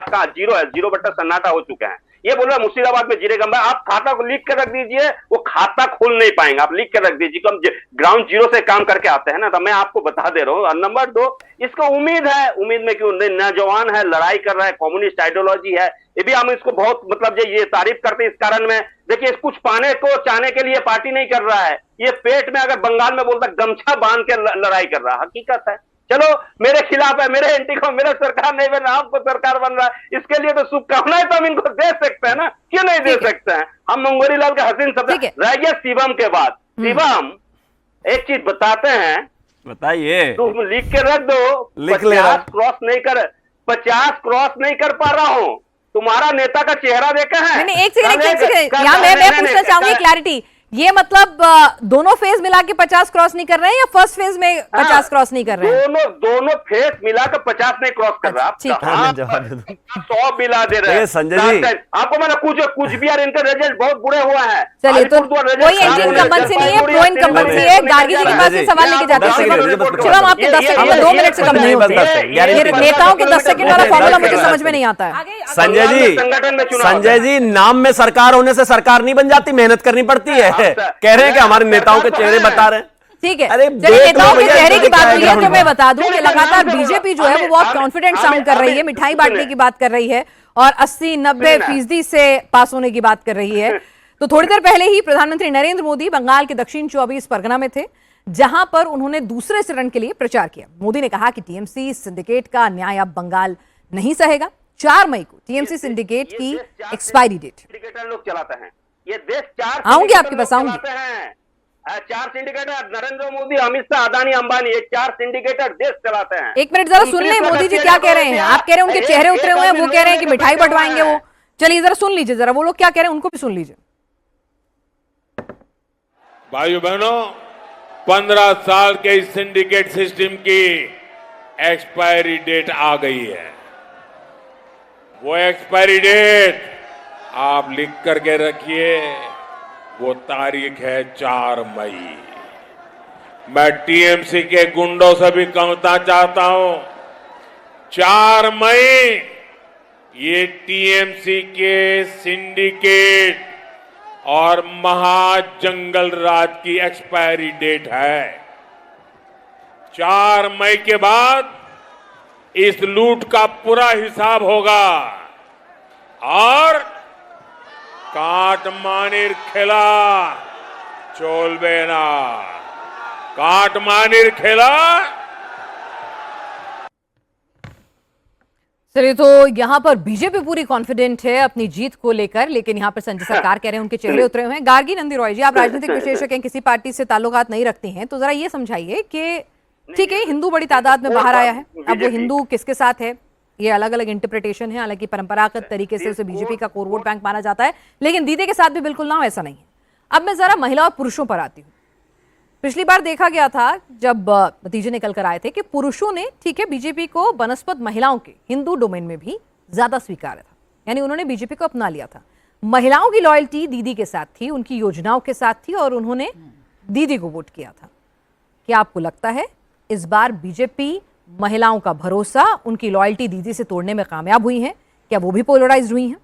का जीरो है, 0 बट्टा सन्नाटा हो चुके हैं। ये बोल रहा है मुर्शिदाबाद में जीरे गंभा, आप खाता को लिख कर रख दीजिए, वो खाता खोल नहीं पाएंगे, आप लिख कर रख दीजिए। हम ग्राउंड जीरो से काम करके आते हैं ना, तो मैं आपको बता दे रहा हूँ। नंबर 2, इसको उम्मीद है, उम्मीद में क्यों नहीं, नौजवान है, लड़ाई कर रहा है, कम्युनिस्ट आइडियोलॉजी है, ये भी हम इसको बहुत मतलब ये तारीफ करते हैं इस कारण में। देखिए, कुछ पाने को चाहने के लिए पार्टी नहीं कर रहा है, ये पेट में, अगर बंगाल में बोलता गमछा बांध के लड़ाई कर रहा है, हकीकत है। चलो मेरे खिलाफ है, मेरे एंटी को, मेरा सरकार नहीं बन रहा, आपको सरकार बन रहा है, इसके लिए तो शुभकामनाएं तो हम इनको दे सकते हैं ना, क्यों नहीं दे सकते हैं। हम मंगोरी लाल का हसीन शब्द रह गया शिवम के बाद। शिवम एक चीज बताते हैं, बताइए, तुम लिख के रख दो, 50 क्रॉस नहीं कर पा रहा हूं। तुम्हारा नेता का चेहरा देखा है? नहीं, एक सेकंड, यहाँ मैं पूछना चाहूंगी क्लैरिटी, ये मतलब दोनों फेज मिला के 50 क्रॉस नहीं कर रहे हैं या फर्स्ट फेज में 50 क्रॉस नहीं कर रहे हैं? दोनों फेज मिलाकर 50 नहीं क्रॉस कर रहा। ठीक है, 100 मिला दे रहे हैं संजय जी। आपको मैंने कुछ भी यार, इनका रिजल्ट बहुत बुरे हुआ है। चलिए, तो कोई एंटी इनकम्बेंसी नहीं है, प्रो इनकम्बेंसी है। गार्गी जी के पास से सवाल लेके जाते हैं। शिवम, आपके 10 सेकंड में 2 मिनट से कम नहीं होते। नेताओं के 10 सेकंड वाला फॉर्मूला मुझे समझ में नहीं आता है। संजय जी, नाम में सरकार होने से सरकार नहीं बन जाती, मेहनत करनी पड़ती है। कह रहे हैं कि हमारे नेताओं के चेहरे बता रहे हैं। ठीक है, चलिए, नेताओं के चेहरे की बात हुई है, तो मैं बता दूं कि लगातार बीजेपी जो है वो बहुत कॉन्फिडेंट साउंड कर रही है, मिठाई बांटने की बात कर रही है और 80-90% से पास होने की बात कर रही है। तो थोड़ी देर पहले ही प्रधानमंत्री नरेंद्र मोदी बंगाल के दक्षिण 24 परगना में थे, जहां पर उन्होंने दूसरे चरण के लिए प्रचार किया। मोदी ने कहा कि टीएमसी सिंडिकेट का न्याय अब बंगाल नहीं सहेगा। 4 मई को टीएमसी सिंडिकेट की एक्सपायरी डेट। लोग चलाते हैं ये देश, 4 आऊंगी आपके पास, आऊंगी। 4 सिंडिकेटर, नरेंद्र मोदी, अमित शाह, अदानी, अंबानी, ये 4 सिंडिकेटर देश चलाते हैं। एक मिनट जरा सुन ले, मोदी जी क्या कह रहे हैं। आप कह रहे हैं उनके चेहरे उतरे हुए हैं, वो कह रहे हैं कि मिठाई बंटवाएंगे वो। चलिए जरा सुन लीजिए, जरा वो लोग क्या कह रहे हैं, उनको भी सुन लीजिए। भाइयों बहनों, 15 साल के इस सिंडिकेट सिस्टम की एक्सपायरी डेट आ गई है। वो एक्सपायरी डेट आप लिख करके रखिए, वो तारीख है 4 मई। मैं टीएमसी के गुंडों से भी कहना चाहता हूं, 4 मई ये टीएमसी के सिंडिकेट और महाजंगल राज की एक्सपायरी डेट है। 4 मई के बाद इस लूट का पूरा हिसाब होगा और काटमानिर खेला चोलबेना, काटमानिर खेला। चलिए, तो यहाँ पर बीजेपी पूरी कॉन्फिडेंट है अपनी जीत को लेकर, लेकिन यहाँ पर संजय सरकार कह रहे हैं उनके चेहरे उतरे हुए हैं। गार्गी नंदी रॉय जी, आप राजनीतिक विशेषज्ञ हैं, किसी पार्टी से ताल्लुकात नहीं रखती हैं, तो जरा ये समझाइए कि ठीक है, हिंदू बड़ी तादाद में बाहर आया है, अब वो हिंदू किसके साथ है ये अलग अलग इंटरप्रिटेशन है। हालांकि परंपरागत तरीके से उसे बीजेपी का कोर वोट बैंक माना जाता है, लेकिन दीदी के साथ भी बिल्कुल ना ऐसा नहीं है। अब मैं जरा महिला और पुरुषों पर आती हूँ। पिछली बार देखा गया था जब नतीजे निकल कर आए थे कि पुरुषों ने, ठीक है, बीजेपी को बनस्पत महिलाओं के हिंदू डोमेन में भी ज्यादा स्वीकारा था, यानी उन्होंने बीजेपी को अपना लिया था। महिलाओं की लॉयल्टी दीदी के साथ थी, उनकी योजनाओं के साथ थी, और उन्होंने दीदी को वोट किया था। क्या आपको लगता है इस बार बीजेपी महिलाओं का भरोसा, उनकी लॉयल्टी दीदी से तोड़ने में कामयाब हुई है? क्या वो भी पोलराइज्ड हुई हैं?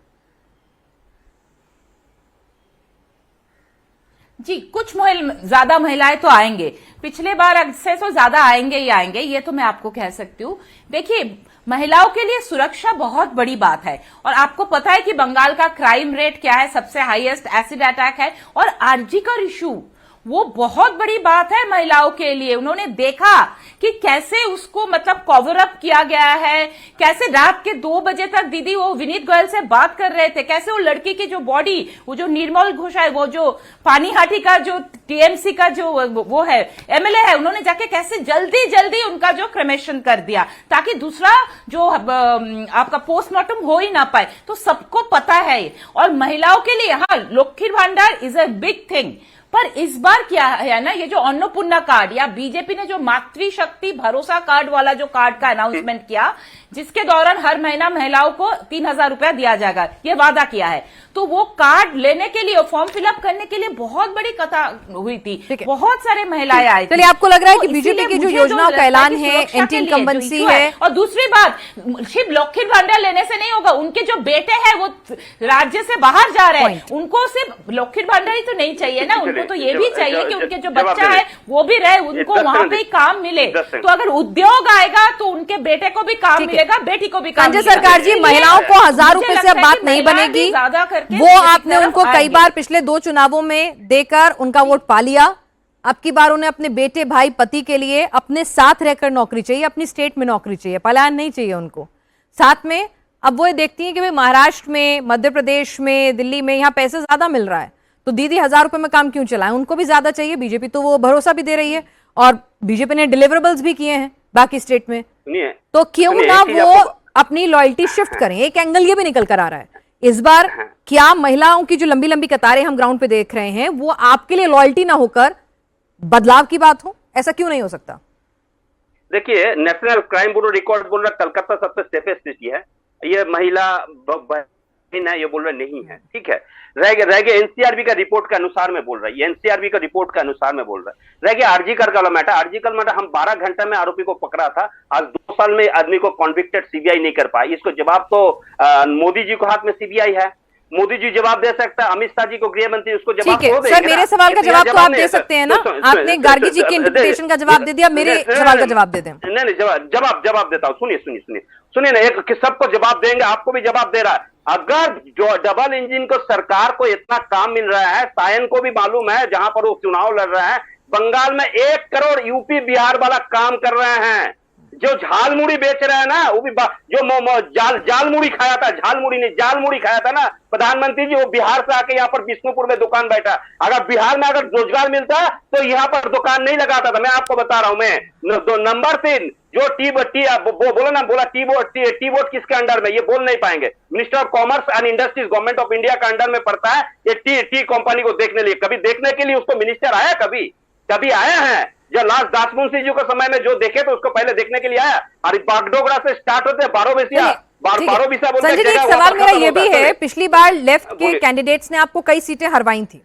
जी, कुछ ज्यादा महिलाएं तो आएंगे, पिछले बार से तो ज्यादा आएंगे ही आएंगे, ये तो मैं आपको कह सकती हूँ। देखिए, महिलाओं के लिए सुरक्षा बहुत बड़ी बात है, और आपको पता है कि बंगाल का क्राइम रेट क्या है, सबसे हाईएस्ट एसिड अटैक है, और आरजी का इशू वो बहुत बड़ी बात है महिलाओं के लिए। उन्होंने देखा कि कैसे उसको मतलब कवर अप किया गया है, कैसे रात के 2 बजे तक दीदी वो विनीत गोयल से बात कर रहे थे, कैसे वो लड़की की जो बॉडी, वो जो निर्मल घोष है, वो जो पानीहाटी का जो टीएमसी का जो वो है एमएलए है, उन्होंने जाके कैसे जल्दी जल्दी उनका जो क्रेमेशन कर दिया ताकि दूसरा जो आपका पोस्टमार्टम हो ही ना पाए। तो सबको पता है, और महिलाओं के लिए हाँ, लक्ष्मी भांडार इज अ बिग थिंग। पर इस बार क्या है ना, ये जो अन्नपूर्णा कार्ड या बीजेपी ने जो मातृशक्ति भरोसा कार्ड वाला जो कार्ड का अनाउंसमेंट किया, जिसके दौरान हर महीना महिलाओं को 3,000 रुपया दिया जाएगा, ये वादा किया है, तो वो कार्ड लेने के लिए, फॉर्म फिलअप करने के लिए बहुत बड़ी कथा हुई थी, बहुत सारे महिलाएं आई थी। चलिए, आपको लग रहा है कि बीजेपी की जो योजनाओं का ऐलान है, एंटी इनकम्बेंसी है, और दूसरी बात सिर्फ लक्ष्मी भांडार लेने से नहीं होगा, उनके जो बेटे हैं वो राज्य से बाहर जा रहे हैं, उनको सिर्फ लक्ष्मी भांडार ही तो नहीं चाहिए ना, उनको तो ये भी चाहिए कि उनके जो बच्चा है वो भी रहे, उनको वहां पे काम मिले। तो अगर उद्योग आएगा तो उनके बेटे को भी काम मिलेगा, बेटी को भी काम मिलेगा। संजय सरकार जी, महिलाओं को 1,000 रुपए से अब बात नहीं बनेगी, वो आपने उनको कई बार पिछले 2 चुनावों में देकर उनका वोट पा लिया। अब की बार उन्हें अपने बेटे, भाई, पति के लिए अपने साथ रहकर नौकरी चाहिए, अपनी स्टेट में नौकरी चाहिए, पलायन नहीं चाहिए उनको। साथ में अब वो देखती है कि भाई महाराष्ट्र में, मध्य प्रदेश में, दिल्ली में यहाँ पैसे ज्यादा मिल रहा है, तो दीदी 1,000 रुपए में काम क्यों चलाएं, उनको भी ज्यादा चाहिए। बीजेपी तो वो भरोसा भी दे रही है, और बीजेपी ने डिलीवरेबल्स भी किए हैं बाकी स्टेट में, तो क्यों ना वो अपनी लॉयल्टी शिफ्ट करें। एक एंगल ये भी निकल कर आ रहा है इस बार, क्या महिलाओं की जो लंबी लंबी कतारें हम ग्राउंड पे देख रहे हैं वो आपके लिए लॉयल्टी ना होकर बदलाव की बात हो? ऐसा क्यों नहीं हो सकता? देखिए, नेशनल क्राइम ब्यूरो रिकॉर्ड बोल रहा कलकत्ता सबसे सेफेस्ट सिटी है, ये महिला है, ये बोल रहे नहीं है, ठीक है। रह गया एनसीआरबी का रिपोर्ट के अनुसार में बोल रहा है, एनसीआरबी का रिपोर्ट के अनुसार में बोल रहा है। रह गया आरजीकर का मैटर, आरजीकर मैटर हम 12 घंटे में आरोपी को पकड़ा था, आज 2 साल में आदमी को कॉन्विक्टेड सीबीआई नहीं कर पाई। इसको जवाब तो मोदी जी को हाथ में सीबीआई है, मोदी जी जवाब दे सकता है, अमित शाह जी को गृह मंत्री उसको जवाब ठीक है। सर, मेरे सवाल का जवाब तो आप दे सकते हैं ना, आपने गार्गी जी की इंटरप्रिटेशन का जवाब दे दिया, मेरे सवाल का जवाब दे दें। नहीं, जवाब देता हूँ, सुनिए ना, एक सबको जवाब देंगे, आपको भी जवाब दे रहा है। अगर जो डबल इंजन को सरकार को इतना काम मिल रहा है, सायन को भी मालूम है जहां पर वो चुनाव लड़ रहा है, बंगाल में 1 करोड़ यूपी बिहार वाला काम कर रहे हैं, जो झाल मुड़ी बेच रहे हैं ना, वो भी जो जाल मुड़ी खाया था, झाल मुड़ी नहीं जाल मुड़ी खाया था ना प्रधानमंत्री जी, वो बिहार से आके यहाँ पर विष्णुपुर में दुकान बैठा। अगर बिहार में अगर रोजगार मिलता तो यहाँ पर दुकान नहीं लगाता था। मैं आपको बता रहा हूं, मैं नंबर 3 जो टी बोर्ड किसके अंडर में, ये बोल नहीं पाएंगे, minister of commerce and industries government of India का अंडर में पड़ता है। ये टी कंपनी को देखने के लिए उसको मिनिस्टर आया, कभी आया है? जब लास्ट दासमुंशी जी के समय में जो देखे तो उसको पहले देखने के लिए आया। अरे बागडोगरा से स्टार्ट होते हैं, बारो बिसा बोलते हैं। एक सवाल मेरा ये भी है, पिछली बार लेफ्ट के कैंडिडेट्स ने आपको कई सीटें हरवाई थी,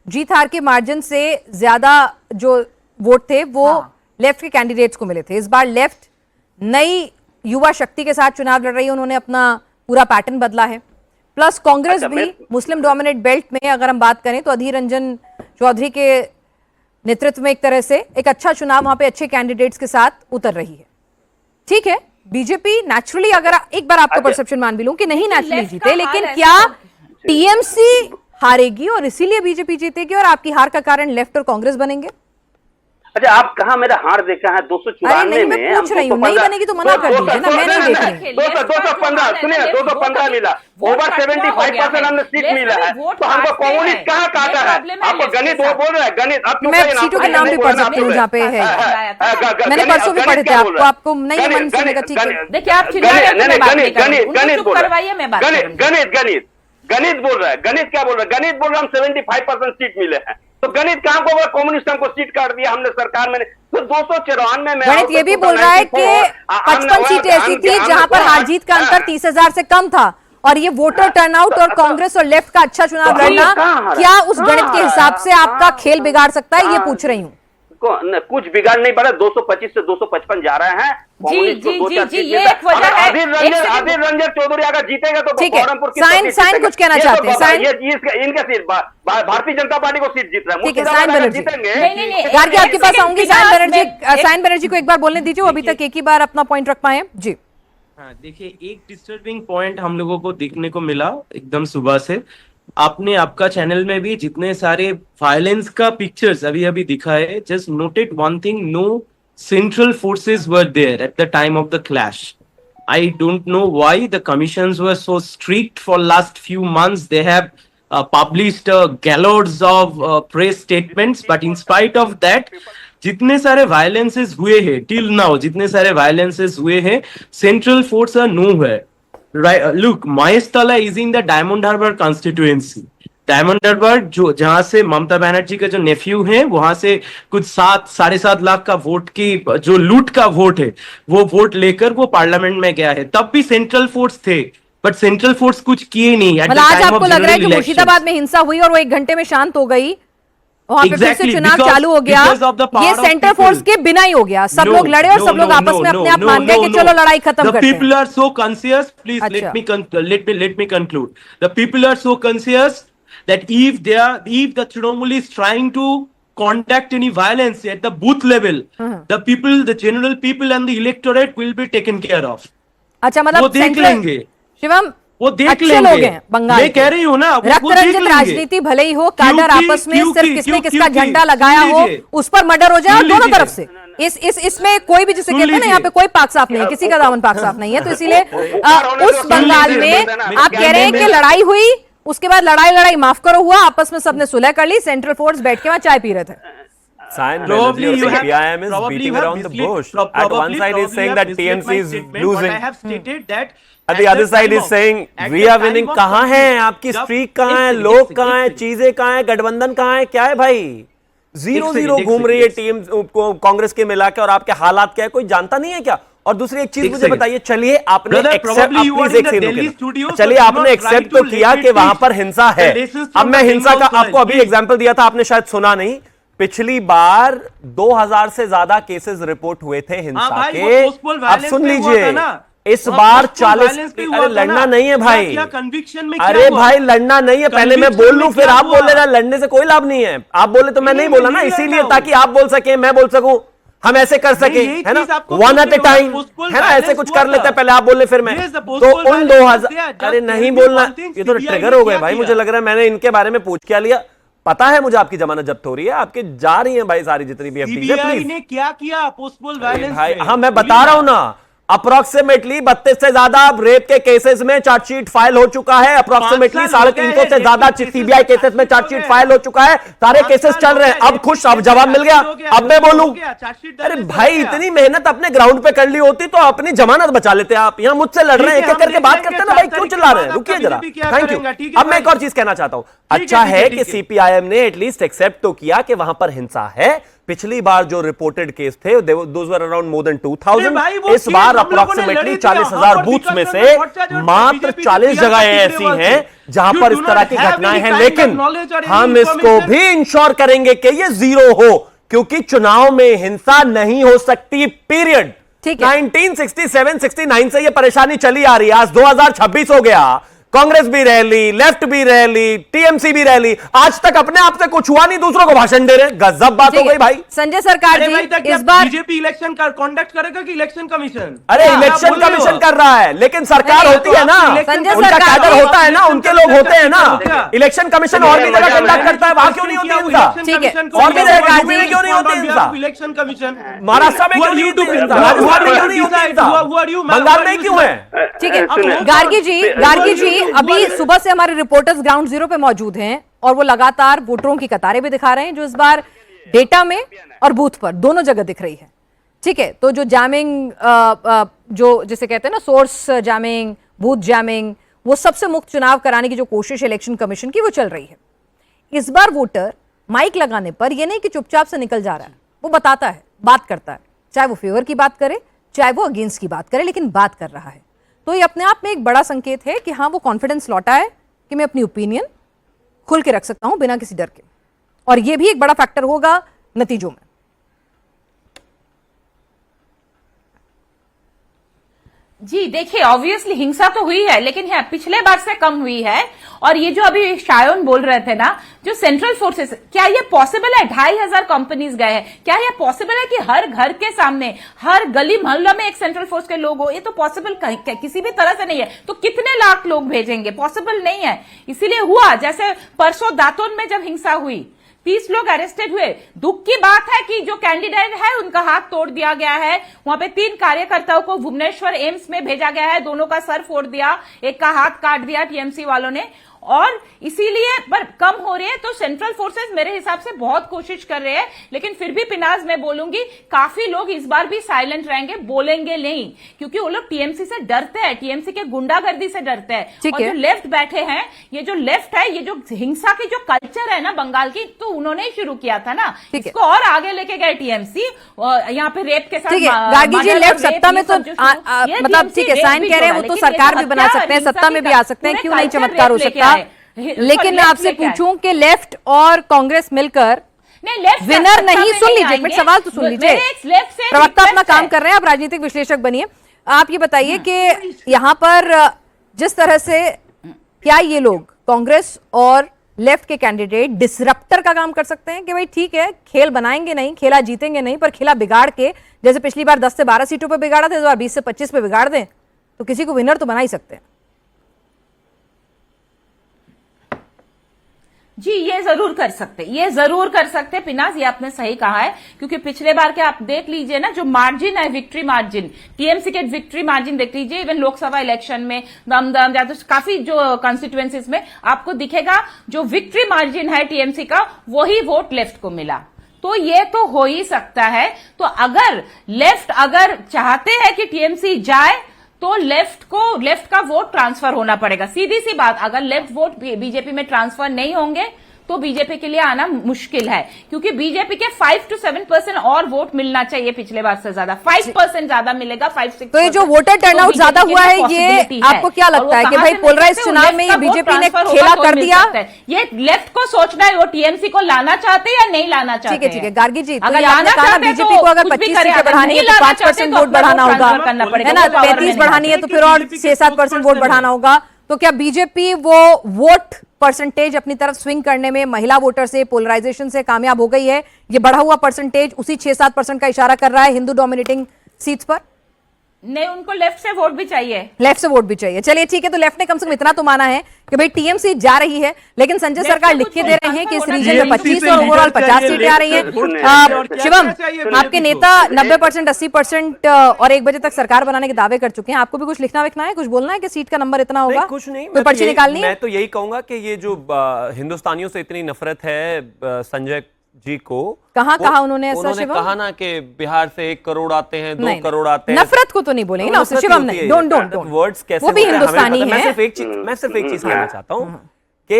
जीत हार के मार्जिन से ज्यादा जो वोट थे वो लेफ्ट के कैंडिडेट्स को मिले थे। इस बार लेफ्ट नई युवा शक्ति के साथ चुनाव लड़ रही है, उन्होंने अपना पूरा पैटर्न बदला है, प्लस कांग्रेस भी मुस्लिम डोमिनेट बेल्ट में अगर हम बात करें तो अधीर रंजन चौधरी के नेतृत्व में एक तरह से एक अच्छा चुनाव वहां पे अच्छे कैंडिडेट्स के साथ उतर रही है। ठीक है, बीजेपी नेचुरली, अगर एक बार आपको परसेप्शन मान भी लूं कि नहीं नेचुरली जीते, लेकिन क्या टीएमसी हारेगी और इसीलिए बीजेपी जीतेगी और आपकी हार का कारण लेफ्ट और कांग्रेस बनेंगे? अच्छा, आप कहाँ मेरा हार देखा है? 294 में मैं पूछ रही हूँ, नहीं बनेगी तो मना कर दीजिए ना, मैं नहीं देख रही। 215 सुनिए, 215 मिला, ओवर 75% हमने सीट मिला है, तो हमको कम्युनिस्ट कहाँ काटा है? आपको गणित वो बोल रहे हैं, गणित आप मैं सीटों के नाम भी पढ़ सकती हूँ जहाँ पे है, मैंने परसों भी पढ़े थे, आपको नहीं है मन सुनेगा, ठीक है। देखिए आप करवाइए, मैं बात गणित बोल रहा है, गणित क्या बोल रहा है? गणित बोल रहा है हम 75% सीट मिले हैं, तो गणित कहाँ को कम्युनिस्ट हमको सीट काट दिया हमने सरकार में, तो 294 में। गणित ये भी बोल रहा है कि 55 सीटें ऐसी थी जहां पर हार जीत का अंतर 30,000 से कम था, और ये वोटर टर्नआउट और कांग्रेस और लेफ्ट का अच्छा चुनाव लड़ना क्या उस गणित के हिसाब से आपका खेल बिगाड़ सकता है, ये पूछ रही हूँ। कुछ बिगाड़ नहीं पड़ा, 225 से 255 जा रहे हैं। जी, ये एक वजह है। अधीर रंजन चौधरी अगर जीतेगा तो ठीक है, साइन कुछ कहना चाहते हैं, साइन इनका सीट भारतीय जनता पार्टी को सीट जीत रहा है। ठीक है, साइन बनर्जी जीतेंगे। गार्गी आपके पास आऊंगी, साइन बनर्जी को एक बार बोलने दीजिए, अभी तक एक ही बार अपना पॉइंट रख पाए जी। हाँ, देखिए एक डिस्टर्बिंग पॉइंट हम लोगों को देखने को मिला एकदम सुबह से, आपने आपका चैनल में भी जितने सारे वायलेंस का पिक्चर्स अभी अभी दिखाए, just noted one thing, no central forces were there at the time of the clash. I don't know why the commissions were so strict for last few months. They have published gallows of press statements, but in spite of that, जितने सारे violences हुए हैं till now, जितने सारे violences हुए हैं, central force are nowhere. Right? Look, Mahestala is in the Diamond Harbour constituency. Diamond Harbour जो जहां से ममता बनर्जी का जो नेफ्यू है, वहां से कुछ 7-7.5 लाख का वोट की जो लूट का वोट है, वो वोट लेकर वो पार्लियामेंट में गया है। तब भी सेंट्रल फोर्स थे, बट सेंट्रल फोर्स कुछ किए नहीं। मतलब आज आपको लग रहा है कि मुर्शिदाबाद में हिंसा हुई और वो 1 घंटे में शांत हो गई, वहां पे फिर से चुनाव चालू हो गया, ये सेंट्रल फोर्स के बिना ही हो गया, सब लोग लड़े और सब लोग आपस में अपने आप मान गए कि चलो लड़ाई खत्म करते हैं। People are so conscious, please let me conclude. The people are so conscious that if the Trinamool is trying to conduct any violence at the booth level, the general people and the electorate will be taken care of. अच्छा, मतलब वो देख लेंगे शिवम, वो देख अच्छे लेंगे। लोग हैं बंगाल, मैं कह रही हूँ ना, रक्त रंजित राजनीति भले ही हो, कैडर आपस में सिर्फ किसने किसका झंडा लगाया हो उस पर मर्डर हो जाए दोनों तरफ से, इसमें कोई भी जिसे कहते हैं ना, यहाँ पे कोई पाक साफ नहीं है, किसी का दामन पाक साफ नहीं है, तो इसीलिए उस बंगाल में आप कह रहे हैं कि लड़ाई हुई, उसके बाद लड़ाई माफ करो हुआ, आपस में सबने सुलह कर ली, सेंट्रल फोर्स बैठ के वहां चाय पी रहे थे। Probably CPIM is beating around the bush. At one side is saying that TMC is losing. I have stated that At the other side is saying we are winning. कहाँ है आपकी streak, कहाँ है लोग, कहाँ है चीजें, कहाँ है गठबंधन, कहाँ है, क्या है भाई? 0-0 घूम रही है टीम कांग्रेस के मिला के, और आपके हालात क्या है कोई जानता नहीं है क्या? और दूसरी एक चीज मुझे बताइए, चलिए आपने एक्सेप्ट तो किया कि वहां पर हिंसा है। अब मैं हिंसा का आपको अभी एग्जांपल दिया था, आपने शायद सुना नहीं, पिछली बार 2000 से ज्यादा केसेस रिपोर्ट हुए थे हिंसा के। अब सुन लीजिए, इस बार 40, अरे लड़ना नहीं है भाई, अरे भाई लड़ना नहीं है, पहले मैं बोल लूं फिर आप बोल लेना, लड़ने से कोई लाभ नहीं है। आप बोले तो मैं नहीं बोला ना, इसीलिए ताकि आप बोल सके, मैं बोल सकूं, हम ऐसे कर सके, है ना, 1 at a टाइम, है ना, ऐसे कुछ कर लेते हैं, पहले आप बोल ले फिर मैं, तो उन 2000, अरे नहीं बोलना, ये तो ट्रिगर हो गए भाई, मुझे लग रहा है मैंने इनके बारे में पूछ क्या लिया, पता है मुझे आपकी जमानत जब्त हो रही है, आपके जा रही है भाई सारी जितनी भी एफडी है, प्लीज ने क्या किया पोस्टपोल वायलेंस भाई, हाँ मैं बता रहा हूं ना, अप्रोक्सीमेटली 32 से ज्यादा रेप के केसेस में चार्जशीट फाइल हो चुका है, अप्रोक्सीमेटली 350 से ज्यादा सीबीआई केसेस में चार्जशीट फाइल हो चुका है, सारे केसेस चल रहे हैं। अब खुश, अब जवाब मिल गया, अब मैं बोलूं, अरे भाई इतनी मेहनत अपने ग्राउंड पे कर ली होती तो अपनी जमानत बचा लेते आप, यहां मुझसे लड़ रहे हैं, एक एक करके बात करते ना भाई, क्यों चिल्ला रहे हैं, रुकिए जरा, थैंक यू। अब मैं एक और चीज कहना चाहता हूं, अच्छा है कि सीपीआईएम ने एटलीस्ट एक्सेप्ट तो किया कि वहां पर हिंसा है। पिछली बार जो रिपोर्टेड केस थे those were around more than 2000, इस बार अप्रोक्सीमेटली 40,000 बूथ में से मात्र 40 जगह ऐसी हैं जहां पर इस तरह की घटनाएं हैं, लेकिन हम इसको भी इंश्योर करेंगे कि ये 0 हो, क्योंकि चुनाव में हिंसा नहीं हो सकती, पीरियड। 1967-69 से ये परेशानी चली आ रही है, आज 2026 हो गया, कांग्रेस भी रह ली, लेफ्ट भी रह ली, टीएमसी भी रह ली, आज तक अपने आप से कुछ हुआ नहीं, दूसरों को भाषण दे रहे। गजब बात हो गई भाई। संजय सरकार जी, इस बार बीजेपी इलेक्शन कंडक्ट करेगा कि इलेक्शन कमीशन? अरे इलेक्शन कमीशन कर रहा है, लेकिन सरकार होती है ना, संजय उनका सरकार कैडर होता है ना, उनके लोग होते हैं ना। इलेक्शन कमीशन और भी जगह कंडक्ट करता है, वहां क्यों नहीं होती हिंसा? ठीक है, और भी जगह यूपी में क्यों नहीं होती हिंसा? इलेक्शन कमीशन महाराष्ट्र में क्यों नहीं होती हिंसा? राजस्थान में क्यों नहीं होती हिंसा? बंगाल में क्यों है? ठीक है, गार्गी जी अभी सुबह से हमारे रिपोर्टर्स ग्राउंड जीरो पे मौजूद हैं और वो लगातार वोटरों की कतारें भी दिखा रहे हैं, जो इस बार डेटा में और बूथ पर दोनों जगह दिख रही है। ठीक है, तो जो जैमिंग, जो जिसे कहते हैं ना सोर्स जैमिंग, बूथ जैमिंग, वो सबसे मुक्त चुनाव कराने की जो कोशिश इलेक्शन कमीशन की वो चल रही है। इस बार वोटर माइक लगाने पर यह नहीं कि चुपचाप से निकल जा रहा है, वो बताता है, बात करता है, चाहे वो फेवर की बात करे चाहे वो अगेंस्ट की बात करे, लेकिन बात कर रहा है। तो ये अपने आप में एक बड़ा संकेत है कि हाँ, वो कॉन्फिडेंस लौटा है कि मैं अपनी ओपिनियन खुल के रख सकता हूं बिना किसी डर के, और ये भी एक बड़ा फैक्टर होगा नतीजों में। जी देखिए, ऑब्वियसली हिंसा तो हुई है, लेकिन है पिछले बार से कम हुई है। और ये जो अभी शायन बोल रहे थे ना, जो सेंट्रल फोर्सेस, क्या ये पॉसिबल है? 2500 कंपनीज गए हैं, क्या ये पॉसिबल है कि हर घर के सामने, हर गली मोहल्ला में एक सेंट्रल फोर्स के लोग हो? ये तो पॉसिबल किसी भी तरह से नहीं है। तो कितने लाख लोग भेजेंगे? पॉसिबल नहीं है। इसीलिए हुआ, जैसे परसों दातोन में जब हिंसा हुई, 30 लोग अरेस्टेड हुए। दुख की बात है कि जो कैंडिडेट है उनका हाथ तोड़ दिया गया है। वहां पे 3 कार्यकर्ताओं को भुवनेश्वर एम्स में भेजा गया है, दोनों का सर फोड़ दिया, एक का हाथ काट दिया टीएमसी वालों ने। और इसीलिए पर कम हो रही है। तो सेंट्रल फोर्सेस मेरे हिसाब से बहुत कोशिश कर रहे हैं, लेकिन फिर भी पिनाज मैं बोलूंगी, काफी लोग इस बार भी साइलेंट रहेंगे, बोलेंगे नहीं, क्योंकि वो लोग टीएमसी से डरते हैं, टीएमसी के गुंडागर्दी से डरते हैं। और जो लेफ्ट बैठे हैं, ये जो लेफ्ट है, ये जो हिंसा की जो कल्चर है ना बंगाल की, तो उन्होंने ही शुरू किया था ना, इसको और आगे लेके गए टीएमसी। यहाँ पे रेप के साथ गार्गी जी, लेफ्ट सत्ता में तो मतलब ठीक है, साइन कह रहे हैं, वो तो सरकार भी बना सकते हैं, सत्ता में भी आ सकते हैं, क्यों नहीं चमत्कार हो सकता। लेकिन आपसे पूछूं कि लेफ्ट और कांग्रेस मिलकर विनर नहीं, सुन लीजिए एक मिनट, सवाल तो सुन लीजिए, प्रवक्ता अपना काम कर रहे हैं, आप राजनीतिक विश्लेषक बनिए। आप ये बताइए कि यहाँ पर जिस तरह से क्या ये लोग कांग्रेस और लेफ्ट के कैंडिडेट डिसरप्टर का काम कर सकते हैं कि भाई ठीक है, खेल बनाएंगे नहीं, खेला जीतेंगे नहीं, पर खेला बिगाड़ के, जैसे पिछली बार 10 से 12 सीटों पर बिगाड़ा था, इस बार 20 से 25 पे बिगाड़ दें, तो किसी को विनर तो बना ही सकते हैं। जी ये जरूर कर सकते पिनाज, ये आपने सही कहा है, क्योंकि पिछले बार के आप देख लीजिए ना, जो मार्जिन है, विक्ट्री मार्जिन, टीएमसी के विक्ट्री मार्जिन देख लीजिए, इवन लोकसभा इलेक्शन में दमदम या तो काफी जो कॉन्स्टिट्यूएंसीज में आपको दिखेगा, जो विक्ट्री मार्जिन है टीएमसी का, वही वोट लेफ्ट को मिला। तो ये तो हो ही सकता है। तो अगर लेफ्ट चाहते हैं कि टीएमसी जाए, तो लेफ्ट का वोट ट्रांसफर होना पड़ेगा। सीधी सी बात, अगर लेफ्ट वोट बीजेपी में ट्रांसफर नहीं होंगे तो बीजेपी के लिए आना मुश्किल है, क्योंकि बीजेपी के 5 to 7% और वोट मिलना चाहिए पिछले बार से ज्यादा, 5% ज्यादा मिलेगा, 5-6%। तो ये जो वोटर टर्नआउट ज्यादा हुआ है, ये आपको क्या लगता है कि भाई पोलराइज चुनाव में ये बीजेपी ने खेला कर दिया? ये लेफ्ट को सोचना है, वो टीएमसी को लाना चाहते हैं या नहीं लाना चाहते हैं। ठीक है गार्गी जी, अगर लाना चाहते हैं बीजेपी को अगर 25 सीटें बढ़ानी है तो 5% वोट बढ़ाना होगा, है ना, 35 बढ़ानी है तो फिर और 6-7% वोट बढ़ाना होगा। तो क्या बीजेपी वो वोट परसेंटेज अपनी तरफ स्विंग करने में महिला वोटर से, पोलराइजेशन से कामयाब हो गई है? ये बढ़ा हुआ परसेंटेज उसी 6-7% का इशारा कर रहा है हिंदू डोमिनेटिंग सीट्स पर? नहीं, उनको लेफ्ट से वोट भी चाहिए, लेफ्ट से वोट भी चाहिए। चलिए ठीक है, तो लेफ्ट ने कम से कम इतना तो माना है कि भाई टीएमसी जा रही है, लेकिन संजय सरकार लिख के दे रहे हैं कि इस रीजन में 25 और ओवरऑल 50 सीटें आ रही हैं। शिवम, आपके नेता 90%, 80% और 1 बजे तक सरकार बनाने के दावे कर चुके हैं, आपको भी कुछ लिखना विखना है, कुछ बोलना है कि सीट का नंबर इतना होगा? कुछ नहीं, कोई पर्ची निकालनी है? मैं तो यही कहूंगा कि ये जो हिंदुस्तानियों से इतनी नफरत है संजय जी को, कहा उन्होंने ऐसा? उन्होंने कहा ना कि बिहार से 1 करोड़ आते हैं, 2 करोड़ आते हैं, नफरत को तो नहीं बोलेंगे ना उससे, शिवम नहीं, डोंट वर्ड्स कैसे, वो भी हिंदुस्तानी है। मैं सिर्फ एक चीज कहना चाहता हूँ कि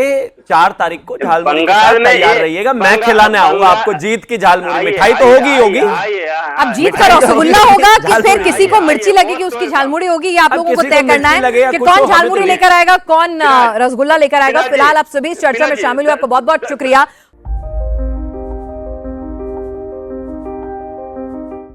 4 तारीख को झालमुड़ी के साथ तैयार रहिएगा, मैं खिलाने आऊंगा आपको जीत की झालमुड़ी। मिठाई तो होगी। अब जीत का रसगुल्ला होगा कि फिर किसी को मिर्ची लगेगी उसकी झालमुड़ी होगी, ये आप लोगों को तय करना है कि कौन झालमुड़ी लेकर आएगा, कौन रसगुल्ला लेकर आएगा। फिलहाल आप सभी इस चर्चा में शामिल हुए, आपका बहुत बहुत शुक्रिया।